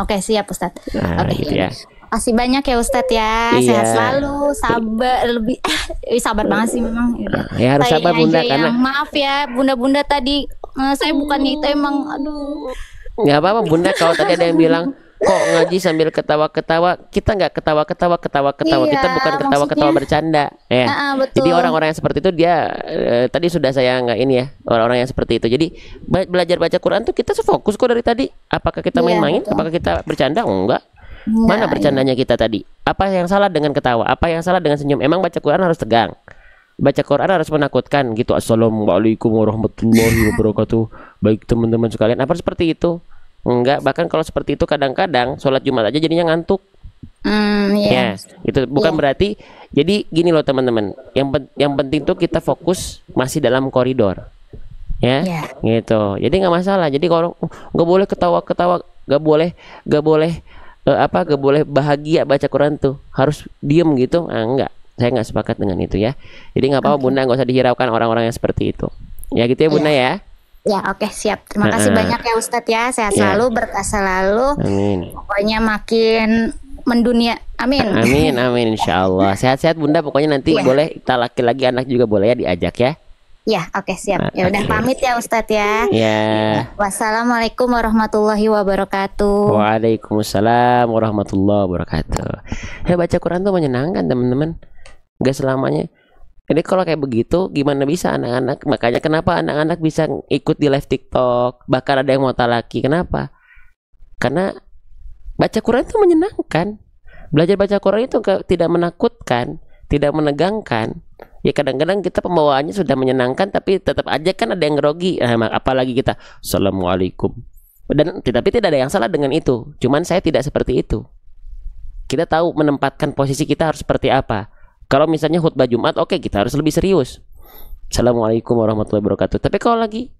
[SPEAKER 4] Oke, siap Ustadz.
[SPEAKER 1] Gitu ya.
[SPEAKER 4] Makasih banyak ya Ustadz ya. Sehat selalu, sabar banget sih memang.
[SPEAKER 1] Ya harus sabar Bunda, karena
[SPEAKER 4] maaf ya Bunda-bunda tadi, saya bukannya itu emang, aduh.
[SPEAKER 1] Nggak apa-apa Bunda, kalau tadi ada yang bilang kok ngaji sambil ketawa-ketawa, kita nggak ketawa-ketawa, kita bukan ketawa-ketawa bercanda ya. Jadi orang-orang yang seperti itu dia tadi sudah saya nggak ini ya, orang-orang yang seperti itu. Jadi belajar baca Quran tuh kita sefokus kok dari tadi. Apakah kita main-main? Apakah kita bercanda? Enggak. Mana bercandanya kita tadi? Apa yang salah dengan ketawa? Apa yang salah dengan senyum? Emang baca Quran harus tegang? Baca Quran harus menakutkan gitu. Assalamualaikum warahmatullahi wabarakatuh. Baik teman-teman sekalian, apa seperti itu? Enggak, bahkan kalau seperti itu kadang-kadang sholat Jumat aja jadinya ngantuk. Ya, itu bukan berarti. Jadi gini loh teman-teman, yang penting tuh kita fokus masih dalam koridor. ya,
[SPEAKER 4] Ya.
[SPEAKER 1] gitu. Jadi nggak masalah. Jadi kalau nggak boleh ketawa-ketawa, nggak boleh nggak boleh bahagia baca Quran tuh, harus diem gitu. Enggak, saya nggak sepakat dengan itu ya. Jadi nggak apa-apa
[SPEAKER 4] Oke.
[SPEAKER 1] Bunda, nggak usah dihiraukan orang-orang yang seperti itu. Ya gitu ya Bunda ya.
[SPEAKER 4] Ya, oke, siap. Terima kasih banyak ya Ustadz ya. Sehat
[SPEAKER 1] Ya.
[SPEAKER 4] selalu, berkah selalu.
[SPEAKER 1] Amin.
[SPEAKER 4] Pokoknya makin mendunia. Amin.
[SPEAKER 1] Amin, amin, insya Allah. Sehat-sehat Bunda, pokoknya nanti
[SPEAKER 4] Iya.
[SPEAKER 1] boleh kita laki-lagi anak juga boleh ya diajak ya.
[SPEAKER 4] Ya, oke, siap. Ya udah
[SPEAKER 1] Oke.
[SPEAKER 4] pamit ya Ustadz ya.
[SPEAKER 1] Ya.
[SPEAKER 4] Wassalamualaikum warahmatullahi wabarakatuh.
[SPEAKER 1] Waalaikumsalam warahmatullahi wabarakatuh. Ya baca Quran tuh menyenangkan teman-teman. Gak selamanya. Jadi kalau kayak begitu gimana bisa anak-anak? Makanya kenapa anak-anak bisa ikut di live TikTok? Bahkan ada yang mau talaki. Kenapa? Karena baca Quran itu menyenangkan. Belajar baca Quran itu tidak menakutkan, tidak menegangkan. Ya kadang-kadang kita pembawaannya sudah menyenangkan tapi tetap aja kan ada yang grogi. Apalagi kita Assalamualaikum. Dan tapi tidak ada yang salah dengan itu. Cuman saya tidak seperti itu. Kita tahu menempatkan posisi kita harus seperti apa. Kalau misalnya khutbah Jumat, oke, kita harus lebih serius. Assalamualaikum warahmatullahi wabarakatuh. Tapi kalau lagi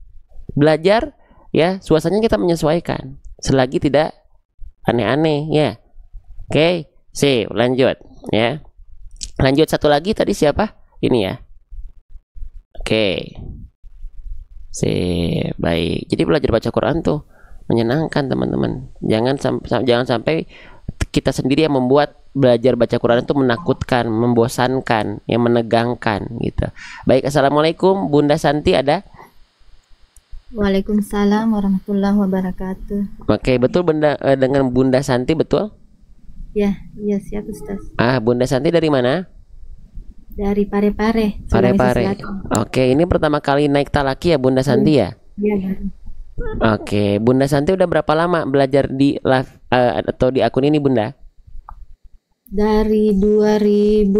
[SPEAKER 1] belajar, ya suasananya kita menyesuaikan. Selagi tidak aneh-aneh, ya. Oke, sip, lanjut, ya. Lanjut satu lagi tadi siapa? Ini ya. Oke. Sip, baik. Jadi belajar baca Quran tuh menyenangkan teman-teman. Jangan sampai kita sendiri yang membuat belajar baca Quran itu menakutkan, membosankan, yang menegangkan gitu. Baik, assalamualaikum Bunda Santi ada?
[SPEAKER 5] Waalaikumsalam warahmatullahi wabarakatuh.
[SPEAKER 1] Oke, betul dengan Bunda Santi betul?
[SPEAKER 5] Ya, iya siap Ustaz.
[SPEAKER 1] Bunda Santi dari mana?
[SPEAKER 5] Dari Parepare, Sulawesi
[SPEAKER 1] Parepare.
[SPEAKER 5] Selatan.
[SPEAKER 1] Oke, ini pertama kali naik talaki ya Bunda Santi ya?
[SPEAKER 5] Iya, baru.
[SPEAKER 1] Oke, Bunda Santi udah berapa lama belajar di live atau di akun ini Bunda?
[SPEAKER 5] Dari 2003.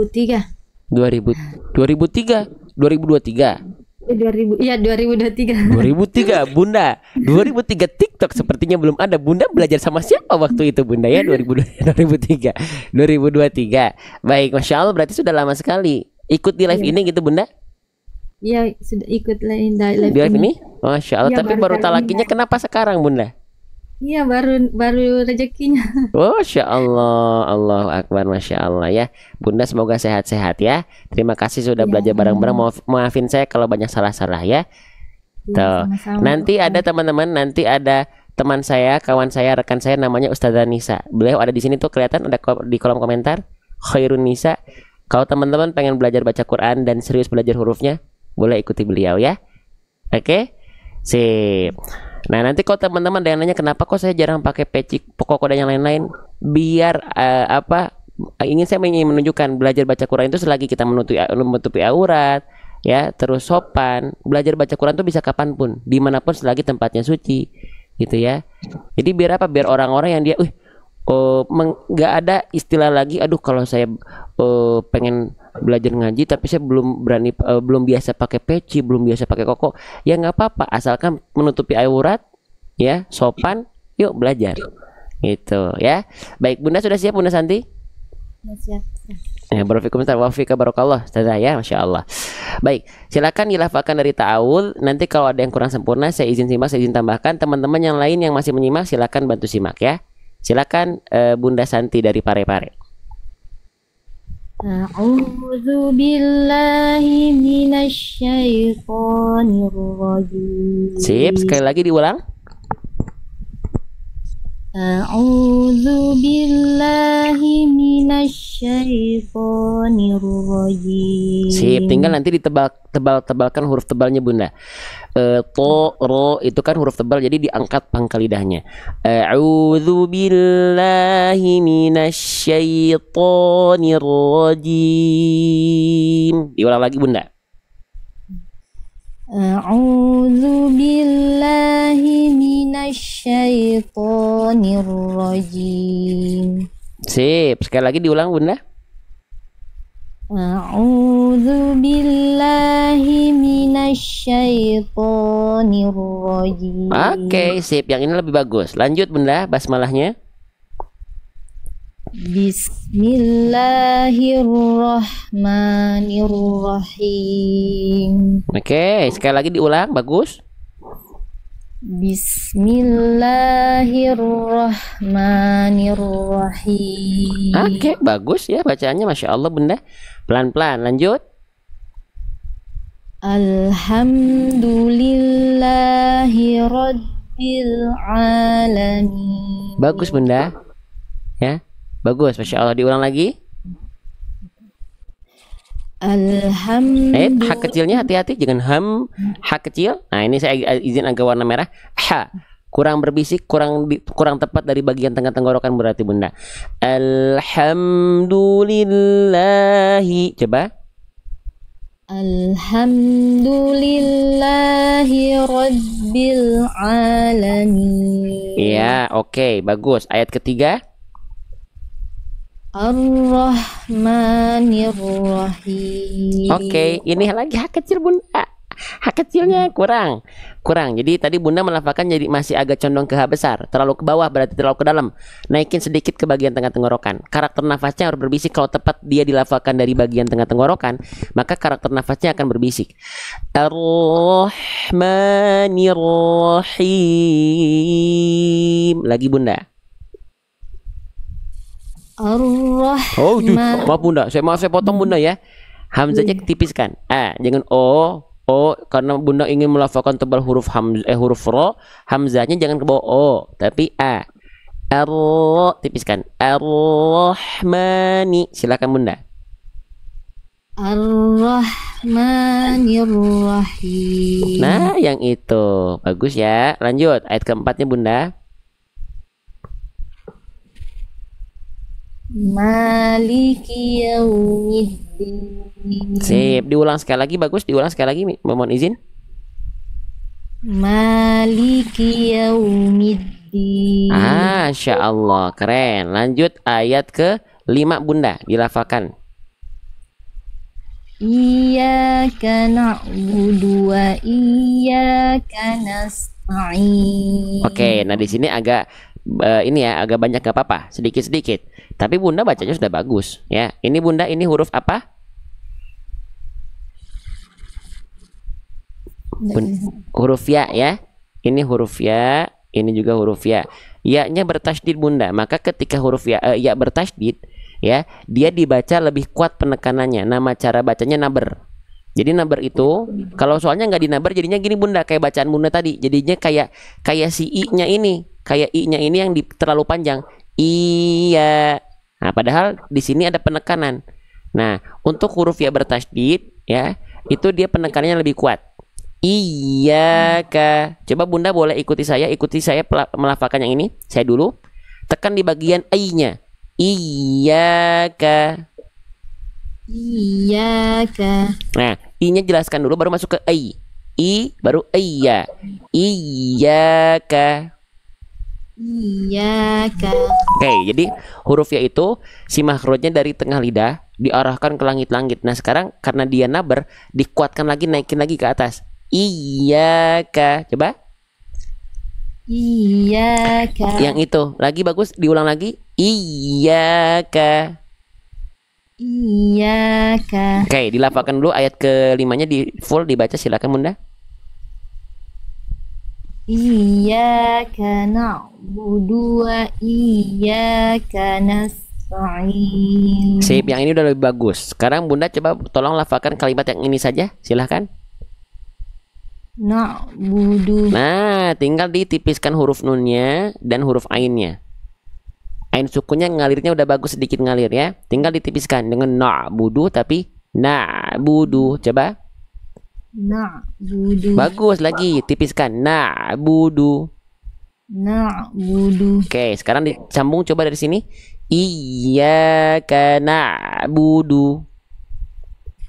[SPEAKER 1] 2003, 2023.
[SPEAKER 5] 2023.
[SPEAKER 1] 2003 Bunda, 2003 TikTok sepertinya belum ada. Bunda belajar sama siapa waktu itu Bunda ya? 2003, 2023. Baik, Masya Allah, berarti sudah lama sekali ikut di live
[SPEAKER 5] Iya.
[SPEAKER 1] ini gitu Bunda?
[SPEAKER 5] Iya, sudah ikut live
[SPEAKER 1] Di live ini? Masya Allah,
[SPEAKER 5] Iya,
[SPEAKER 1] tapi
[SPEAKER 5] baru
[SPEAKER 1] baru
[SPEAKER 5] kali
[SPEAKER 1] talakinya
[SPEAKER 5] ini.
[SPEAKER 1] kenapa sekarang Bunda?
[SPEAKER 5] Iya, baru rezekinya.
[SPEAKER 1] Masya Allah, Allahu Akbar, Masya Allah ya. Bunda semoga sehat-sehat ya. Terima kasih sudah
[SPEAKER 5] Ya,
[SPEAKER 1] belajar bareng-bareng. Maafin saya kalau banyak salah-salah ya.
[SPEAKER 5] Iya,
[SPEAKER 1] Tuh.
[SPEAKER 5] sama-sama.
[SPEAKER 1] Nanti ada teman-teman, nanti ada teman saya, kawan saya, rekan saya namanya Ustazah Nisa. Beliau ada di sini tuh kelihatan ada di kolom komentar. Khairun Nisa. Kalau teman-teman pengen belajar baca Quran dan serius belajar hurufnya, boleh ikuti beliau ya. Oke? Sip. Nah, nanti kalau teman-teman ada yang nanya kenapa kok saya jarang pakai peci, pokok dan yang lain-lain, biar saya ingin menunjukkan belajar baca Quran itu selagi kita menutupi aurat, ya, terus sopan. Belajar baca Quran itu bisa kapanpun, dimanapun selagi tempatnya suci, gitu ya. Jadi biar apa? Biar orang-orang yang dia, nggak ada istilah lagi. Aduh, kalau saya pengen belajar ngaji tapi saya belum berani, belum biasa pakai peci, belum biasa pakai koko. Ya nggak apa-apa, asalkan menutupi aurat, ya, sopan. Yuk belajar, gitu ya. Baik, Bunda sudah siap Bunda Santi?
[SPEAKER 5] Ya, siap.
[SPEAKER 1] Ya, barakallah, Ustazah ya, Masya Allah. Baik, silakan dilafalkan dari ta'awudz. Nanti kalau ada yang kurang sempurna, saya izin simak, saya izin tambahkan. Teman-teman yang lain yang masih menyimak, silakan bantu simak ya. Silakan Bunda Santi dari Parepare.
[SPEAKER 5] A'udzu billahi minasyaitonir rajim.
[SPEAKER 1] Sip, sekali lagi diulang.
[SPEAKER 5] A'udzu billahi minasyaitonir rajim.
[SPEAKER 1] Sip, tinggal nanti tebalkan huruf tebalnya Bunda. To, ro itu kan huruf tebal, jadi diangkat pangkal lidahnya. A'udzu billahi minasyaitonir rajim. Diulang lagi Bunda.
[SPEAKER 5] A'udzu billahi minasyaitonir rajim.
[SPEAKER 1] Sip, sekali lagi diulang Bunda.
[SPEAKER 5] A'udzu billahi minasyaitonir rajim.
[SPEAKER 1] Oke, sip, yang ini lebih bagus. Lanjut Bunda, basmalahnya.
[SPEAKER 5] Bismillahirrahmanirrahim.
[SPEAKER 1] Oke, sekali lagi diulang, bagus.
[SPEAKER 5] Bismillahirrahmanirrahim.
[SPEAKER 1] Oke, bagus ya bacaannya, Masya Allah Bunda. Pelan-pelan, lanjut.
[SPEAKER 5] Alhamdulillahi rabbil alamin.
[SPEAKER 1] Bagus Bunda. Ya, bagus, Masya Allah. Diulang lagi. Hak kecilnya hati-hati, jangan hak kecil. Nah, ini saya izin agak warna merah. Kurang berbisik, kurang tepat dari bagian tengah tenggorokan berarti Bunda. Alhamdulillahi. Coba.
[SPEAKER 5] Alhamdulillahi rabbil alamin.
[SPEAKER 1] Iya, oke, bagus. Ayat ketiga.
[SPEAKER 5] Ar-Rahmanir-Rahim.
[SPEAKER 1] Oke, ini lagi hak kecil Bunda. Hak kecilnya kurang. Jadi tadi Bunda melafalkan jadi masih agak condong ke H besar, terlalu ke bawah berarti terlalu ke dalam. Naikin sedikit ke bagian tengah tenggorokan. Karakter nafasnya harus berbisik. Kalau tepat dia dilafalkan dari bagian tengah tenggorokan, maka karakter nafasnya akan berbisik. Ar-Rahmanir-Rahim. Lagi Bunda.
[SPEAKER 5] Ar-Rahman.
[SPEAKER 1] Maaf Bunda, saya potong Bunda ya. Hamzahnya tipiskan. Jangan karena Bunda ingin melafalkan tebal huruf huruf ro, hamzahnya jangan ke bawah tapi tipiskan. Ar-Rahmani. Silakan Bunda.
[SPEAKER 5] Ar-Rahmanir-Rahim.
[SPEAKER 1] Nah, yang itu bagus ya. Lanjut ayat keempatnya Bunda.
[SPEAKER 5] Maliki yaumiddin.
[SPEAKER 1] Sip, diulang sekali lagi. Bagus, diulang sekali lagi. Mohon izin.
[SPEAKER 5] Maliki yaumiddin.
[SPEAKER 1] Masya Allah, keren. Lanjut ayat ke-5 Bunda, dilafalkan.
[SPEAKER 5] Iyyaka na'budu wa iyyaka nasta'in.
[SPEAKER 1] Oke, nah di sini agak agak banyak gak apa-apa, sedikit-sedikit. Tapi Bunda bacanya sudah bagus ya. Ini Bunda, ini huruf apa? Huruf ya ya. Ini huruf ya, ini juga huruf ya. Ya-nya bertasydid Bunda. Maka ketika huruf ya bertasydid ya, dia dibaca lebih kuat penekanannya. Nama cara bacanya naber. Jadi naber itu kalau soalnya nggak dinaber jadinya gini Bunda, kayak bacaan Bunda tadi. Jadinya kayak si i-nya ini, kayak i-nya ini yang terlalu panjang. Iya. Nah, padahal di sini ada penekanan. Nah, untuk huruf ya bertasydid ya, itu dia penekanannya lebih kuat. Iyyaka. Coba Bunda boleh ikuti saya melafalkan yang ini. Saya dulu. Tekan di bagian i-nya. Iyyaka.
[SPEAKER 5] Iyyaka.
[SPEAKER 1] Nah, i-nya jelaskan dulu baru masuk ke i. I baru iya. Iyyaka.
[SPEAKER 5] Iyyaka.
[SPEAKER 1] Oke, jadi huruf ya itu si makhrajnya dari tengah lidah diarahkan ke langit-langit. Nah, sekarang karena dia naber, dikuatkan lagi, naikin lagi ke atas. Iyyaka. Coba.
[SPEAKER 5] Iyyaka.
[SPEAKER 1] Yang itu. Lagi bagus, diulang lagi. Iyyaka.
[SPEAKER 5] Iyyaka.
[SPEAKER 1] Oke, dilafalkan dulu ayat ke-5-nya full dibaca, silakan Bunda.
[SPEAKER 5] Iyyaka na'budu wa iyyaka nasta'in.
[SPEAKER 1] Sip, yang ini udah lebih bagus. Sekarang Bunda coba tolong lafalkan kalimat yang ini saja, silahkan.
[SPEAKER 5] Na'budu.
[SPEAKER 1] Nah, tinggal ditipiskan huruf nunnya dan huruf ainnya. Ain sukunnya ngalirnya udah bagus, sedikit ngalir ya. Tinggal ditipiskan dengan na'budu tapi na'budu. Coba.
[SPEAKER 5] Na'budu.
[SPEAKER 1] Bagus lagi, tipiskan na'budu.
[SPEAKER 5] Na'budu.
[SPEAKER 1] Oke, sekarang disambung coba dari sini. Iyyaka na'budu.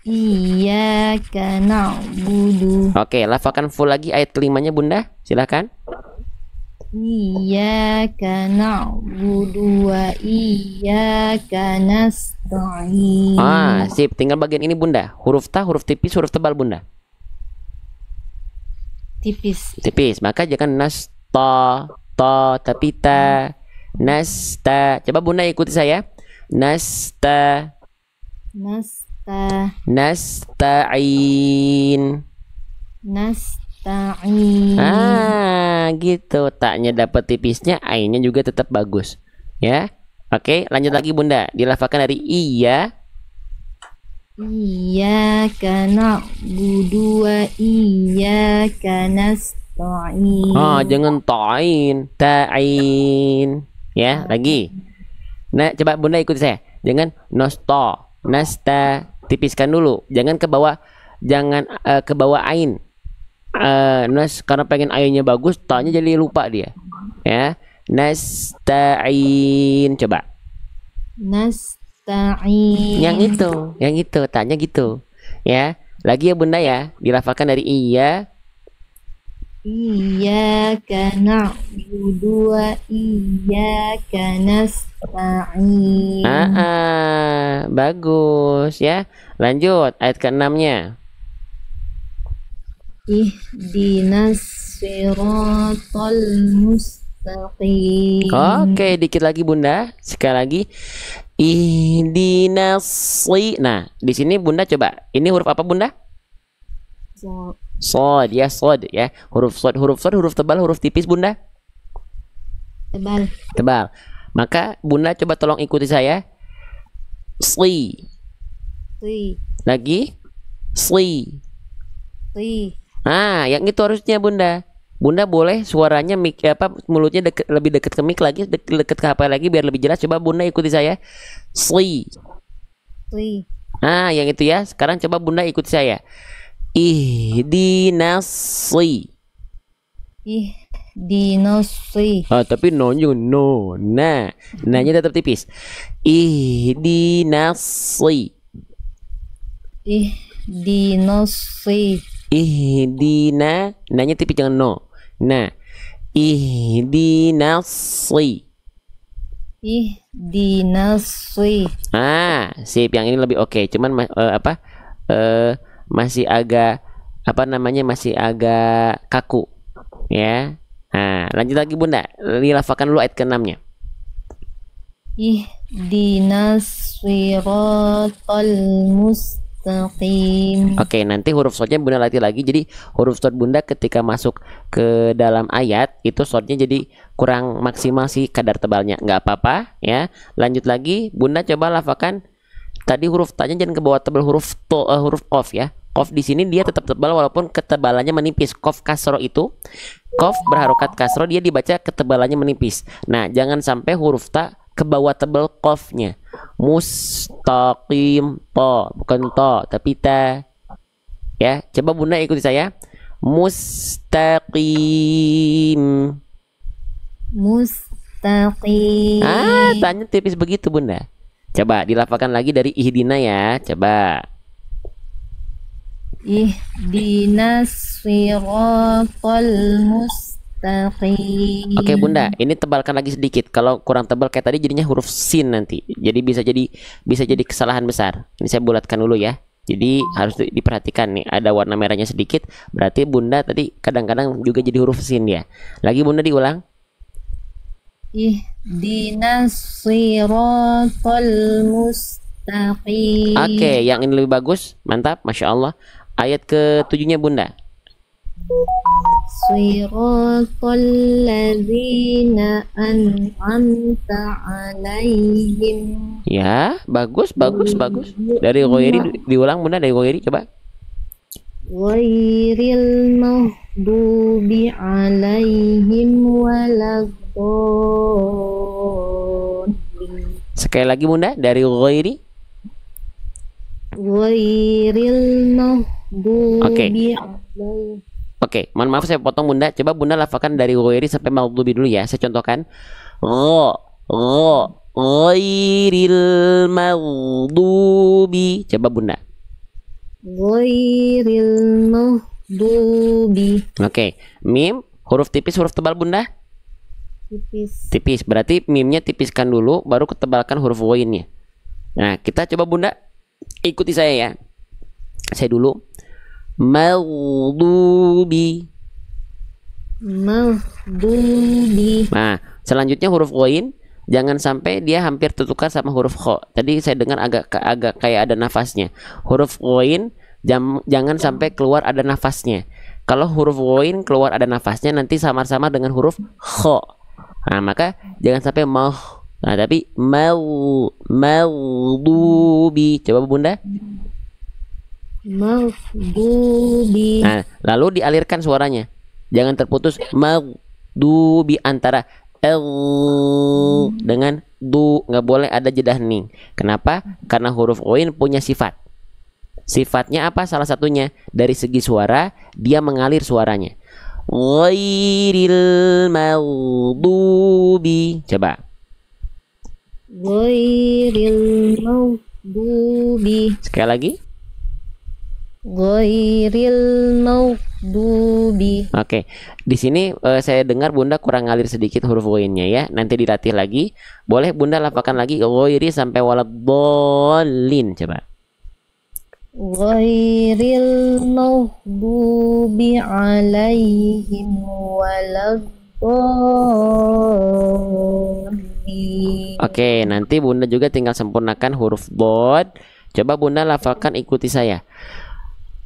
[SPEAKER 5] Iyyaka na'budu.
[SPEAKER 1] Oke, lafalkan full lagi ayat ke-5-nya Bunda. Silahkan.
[SPEAKER 5] Iyyaka na'budu wa iyyaka nasta'in.
[SPEAKER 1] Sip. Tinggal bagian ini Bunda. Huruf ta, huruf tipis, huruf tebal Bunda.
[SPEAKER 5] Tipis.
[SPEAKER 1] Tipis. Maka jangan nasta, ta, tapi ta. Nasta. Coba Bunda ikuti saya. Nasta.
[SPEAKER 5] Nasta.
[SPEAKER 1] Nasta'in.
[SPEAKER 5] Nasta'in. nasta'in.
[SPEAKER 1] Gitu. Taknya dapat tipisnya, ainnya juga tetap bagus. Ya. Oke, lanjut lagi Bunda. Dilafalkan dari iya.
[SPEAKER 5] Iyyaka na'budu wa iyyaka nasta'in.
[SPEAKER 1] Jangan ta'in. Ya, lagi. Nah, coba Bunda ikuti saya. Jangan nasta. Tipiskan dulu. Jangan ke bawah ain. Karena pengen ainnya bagus, ta'nya jadi lupa dia. Ya. Nasta'in. Coba.
[SPEAKER 5] Nasta'in.
[SPEAKER 1] Yang itu, tanya gitu. Ya. Lagi ya Bunda ya, dilafalkan dari iya.
[SPEAKER 5] Iyyaka na'budu wa iyyaka nasta'in.
[SPEAKER 1] Bagus ya. Lanjut ayat ke-6-nya.
[SPEAKER 5] Ihdinas siratal mustaqim.
[SPEAKER 1] Oke, dikit lagi Bunda. Sekali lagi. Ihdinas. Nah, di sini Bunda coba. Ini huruf apa Bunda? Sod ya. Huruf sod, huruf tebal, huruf tipis Bunda? Tebal. Maka Bunda coba tolong ikuti saya. Sli. Lagi. Sli. Yang itu harusnya Bunda. Bunda boleh suaranya mulutnya lebih dekat ke mic lagi, dekat ke HP lagi biar lebih jelas. Coba Bunda ikuti saya. Sli. Yang itu ya. Sekarang coba Bunda ikuti saya. Ihdinasli. Tapi no-nya no. Nah-nya tetap tipis. Ihdinasli. Ihdina, nanya tipis jangan no. Nah, ihdinasli. Sip, yang ini lebih oke. Cuman masih agak masih agak kaku ya. Lanjut lagi Bunda, dilafalkan dulu ayat ke-6-nya.
[SPEAKER 5] Ihdinas siratal mustaqim.
[SPEAKER 1] Oke, nanti huruf sodnya Bunda latih lagi. Jadi huruf sod Bunda ketika masuk ke dalam ayat itu sodnya jadi kurang maksimal sih kadar tebalnya. Nggak apa-apa ya. Lanjut lagi Bunda coba lafalkan. Tadi huruf tanya jangan ke bawah tebal huruf qaf ya. Qaf di sini dia tetap tebal walaupun ketebalannya menipis. Qaf kasro itu, qaf berharokat kasro dia dibaca ketebalannya menipis. Nah, jangan sampai huruf ta ke bawah tebal qafnya. Mustaqim to, bukan to tapi ta. Ya, coba Bunda ikuti saya. Mustaqim. Tanya tipis begitu Bunda. Coba dilafalkan lagi dari ihdina ya. Coba.
[SPEAKER 5] Ihdinas siratal mustaqim.
[SPEAKER 1] Oke Bunda, ini tebalkan lagi sedikit. Kalau kurang tebal kayak tadi jadinya huruf sin nanti. Jadi bisa jadi kesalahan besar. Ini saya bulatkan dulu ya. Jadi harus diperhatikan nih, ada warna merahnya sedikit. Berarti Bunda tadi kadang-kadang juga jadi huruf sin ya. Lagi Bunda diulang.
[SPEAKER 5] Ihdinas siratal mustaqim.
[SPEAKER 1] Oke, yang ini lebih bagus. Mantap, Masya Allah. Ayat ke-7-nya Bunda.
[SPEAKER 5] Siratal ladzina an'amta alaihim.
[SPEAKER 1] Ya, bagus. Dari Ghairi diulang Bunda, dari Ghairi coba.
[SPEAKER 5] Ghairil maghdubi alaihim waladdallin.
[SPEAKER 1] Sekali lagi Bunda, dari Ghairi.
[SPEAKER 5] Ghairil maghdubi alaihim.
[SPEAKER 1] Oke, mohon maaf saya potong Bunda. Coba Bunda lafalkan dari ghairi sampai maghdubi dulu ya. Saya contohkan. Ghairil maghdubi. Coba Bunda.
[SPEAKER 5] Ghairil maghdubi.
[SPEAKER 1] Oke, mim huruf tipis huruf tebal Bunda? Tipis. Berarti mimnya tipiskan dulu baru ketebalkan huruf ghainnya. Nah, kita coba Bunda ikuti saya ya. Saya dulu. Maghdubi. Nah, selanjutnya huruf ghain jangan sampai dia hampir tertukar sama huruf kha. Tadi saya dengar agak kayak ada nafasnya. Huruf ghain jangan sampai keluar ada nafasnya. Kalau huruf ghain keluar ada nafasnya nanti samar-samar dengan huruf kha. Nah, maka jangan sampai mau. Nah, tapi maghdubi. Coba Bunda.
[SPEAKER 5] maghdubi
[SPEAKER 1] Nah, lalu dialirkan suaranya. Jangan terputus maghdubi antara l dengan du, nggak boleh ada jeda hening. Kenapa? Karena huruf ghain punya sifat. Sifatnya apa? Salah satunya dari segi suara dia mengalir suaranya. Ghairil maghdubi. Coba.
[SPEAKER 5] ghairil maghdubi
[SPEAKER 1] Sekali lagi.
[SPEAKER 5] ghairil maghdubi
[SPEAKER 1] Oke. Di sini saya dengar Bunda kurang ngalir sedikit huruf ghainnya ya. Nanti dilatih lagi. Boleh Bunda lafalkan lagi ghairi sampai waladdallin. Coba.
[SPEAKER 5] ghairil maghdubi alaihim waladdallin.
[SPEAKER 1] Oke, nanti Bunda juga tinggal sempurnakan huruf bod. Coba Bunda lafalkan ikuti saya.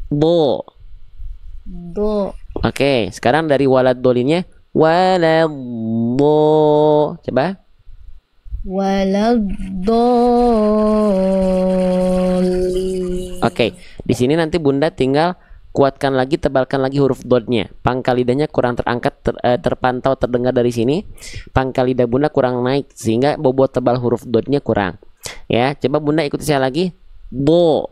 [SPEAKER 1] Bo.
[SPEAKER 5] Do
[SPEAKER 1] Oke, sekarang dari waladdolinnya waladdo. Coba.
[SPEAKER 5] waladdallin.
[SPEAKER 1] Oke, di sini nanti Bunda tinggal kuatkan lagi, tebalkan lagi huruf dotnya. Pangkal lidahnya kurang terangkat, terpantau, terdengar dari sini. Pangkal lidah Bunda kurang naik sehingga bobot tebal huruf dotnya kurang. Ya, coba Bunda ikuti saya lagi. Do.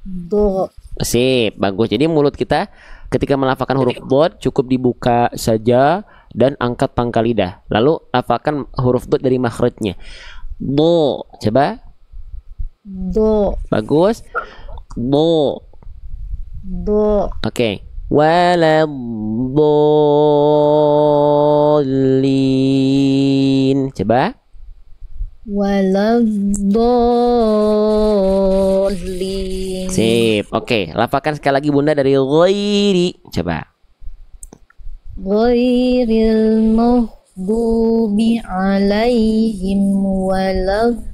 [SPEAKER 5] Do
[SPEAKER 1] Sip, bagus. Jadi mulut kita ketika melafalkan huruf dot cukup dibuka saja dan angkat pangkal lidah. Lalu lafalkan huruf dot dari makhrajnya. Do. Coba.
[SPEAKER 5] do
[SPEAKER 1] Bagus. Do.
[SPEAKER 5] do
[SPEAKER 1] Oke. Waladdallin. Coba.
[SPEAKER 5] waladdallin.
[SPEAKER 1] Sip. Oke, lafalkan sekali lagi Bunda dari ghairi. Coba.
[SPEAKER 5] ghairil maghdubi alaihim waladdallin.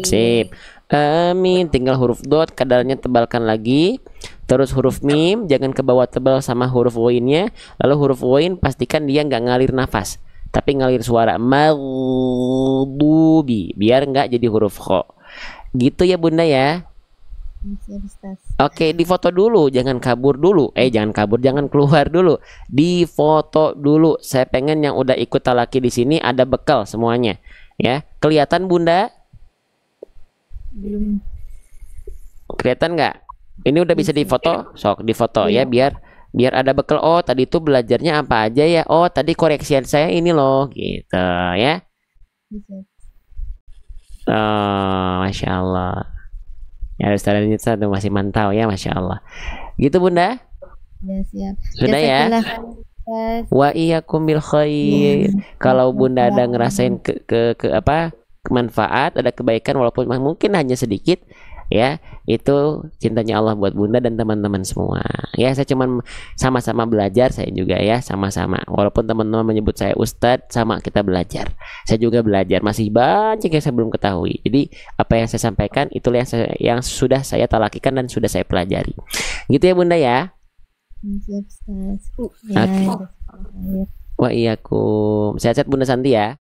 [SPEAKER 1] Sip. Amin. Tinggal huruf dot kadarnya tebalkan lagi. Terus huruf mim jangan ke bawah tebal sama huruf ghainnya. Lalu huruf ghain pastikan dia nggak ngalir nafas, tapi ngalir suara. Maghdubi biar nggak jadi huruf kha. Gitu ya Bunda ya. Oke, difoto dulu, jangan kabur dulu. Jangan kabur, jangan keluar dulu. Difoto dulu. Saya pengen yang udah ikut talaki di sini ada bekal semuanya. Ya, kelihatan Bunda?
[SPEAKER 5] Belum.
[SPEAKER 1] Kelihatan nggak? Ini udah bisa difoto, sok difoto ya biar ada bekal. Oh tadi itu belajarnya apa aja ya? Oh tadi koreksian saya ini loh, gitu ya. Oh, Masya Allah. Ya Ustaz Nisa tuh masih mantau ya, Masya Allah. Gitu Bunda?
[SPEAKER 5] Ya, siap.
[SPEAKER 1] Sudah ya. Wa iyyakum bil khair. Kalau Bunda ada ngerasain ke kemanfaat, ada kebaikan walaupun mungkin hanya sedikit, ya itu cintanya Allah buat Bunda dan teman-teman semua. Ya saya cuman sama-sama belajar, saya juga ya sama-sama. Walaupun teman-teman menyebut saya Ustadz, sama kita belajar. Saya juga belajar, masih banyak yang saya belum ketahui. Jadi apa yang saya sampaikan itulah yang sudah saya talakikan dan sudah saya pelajari. Gitu ya Bunda ya.
[SPEAKER 5] Siap, Ustaz.
[SPEAKER 1] Wa iyyakum. Sehat-sehat Bunda Santi ya.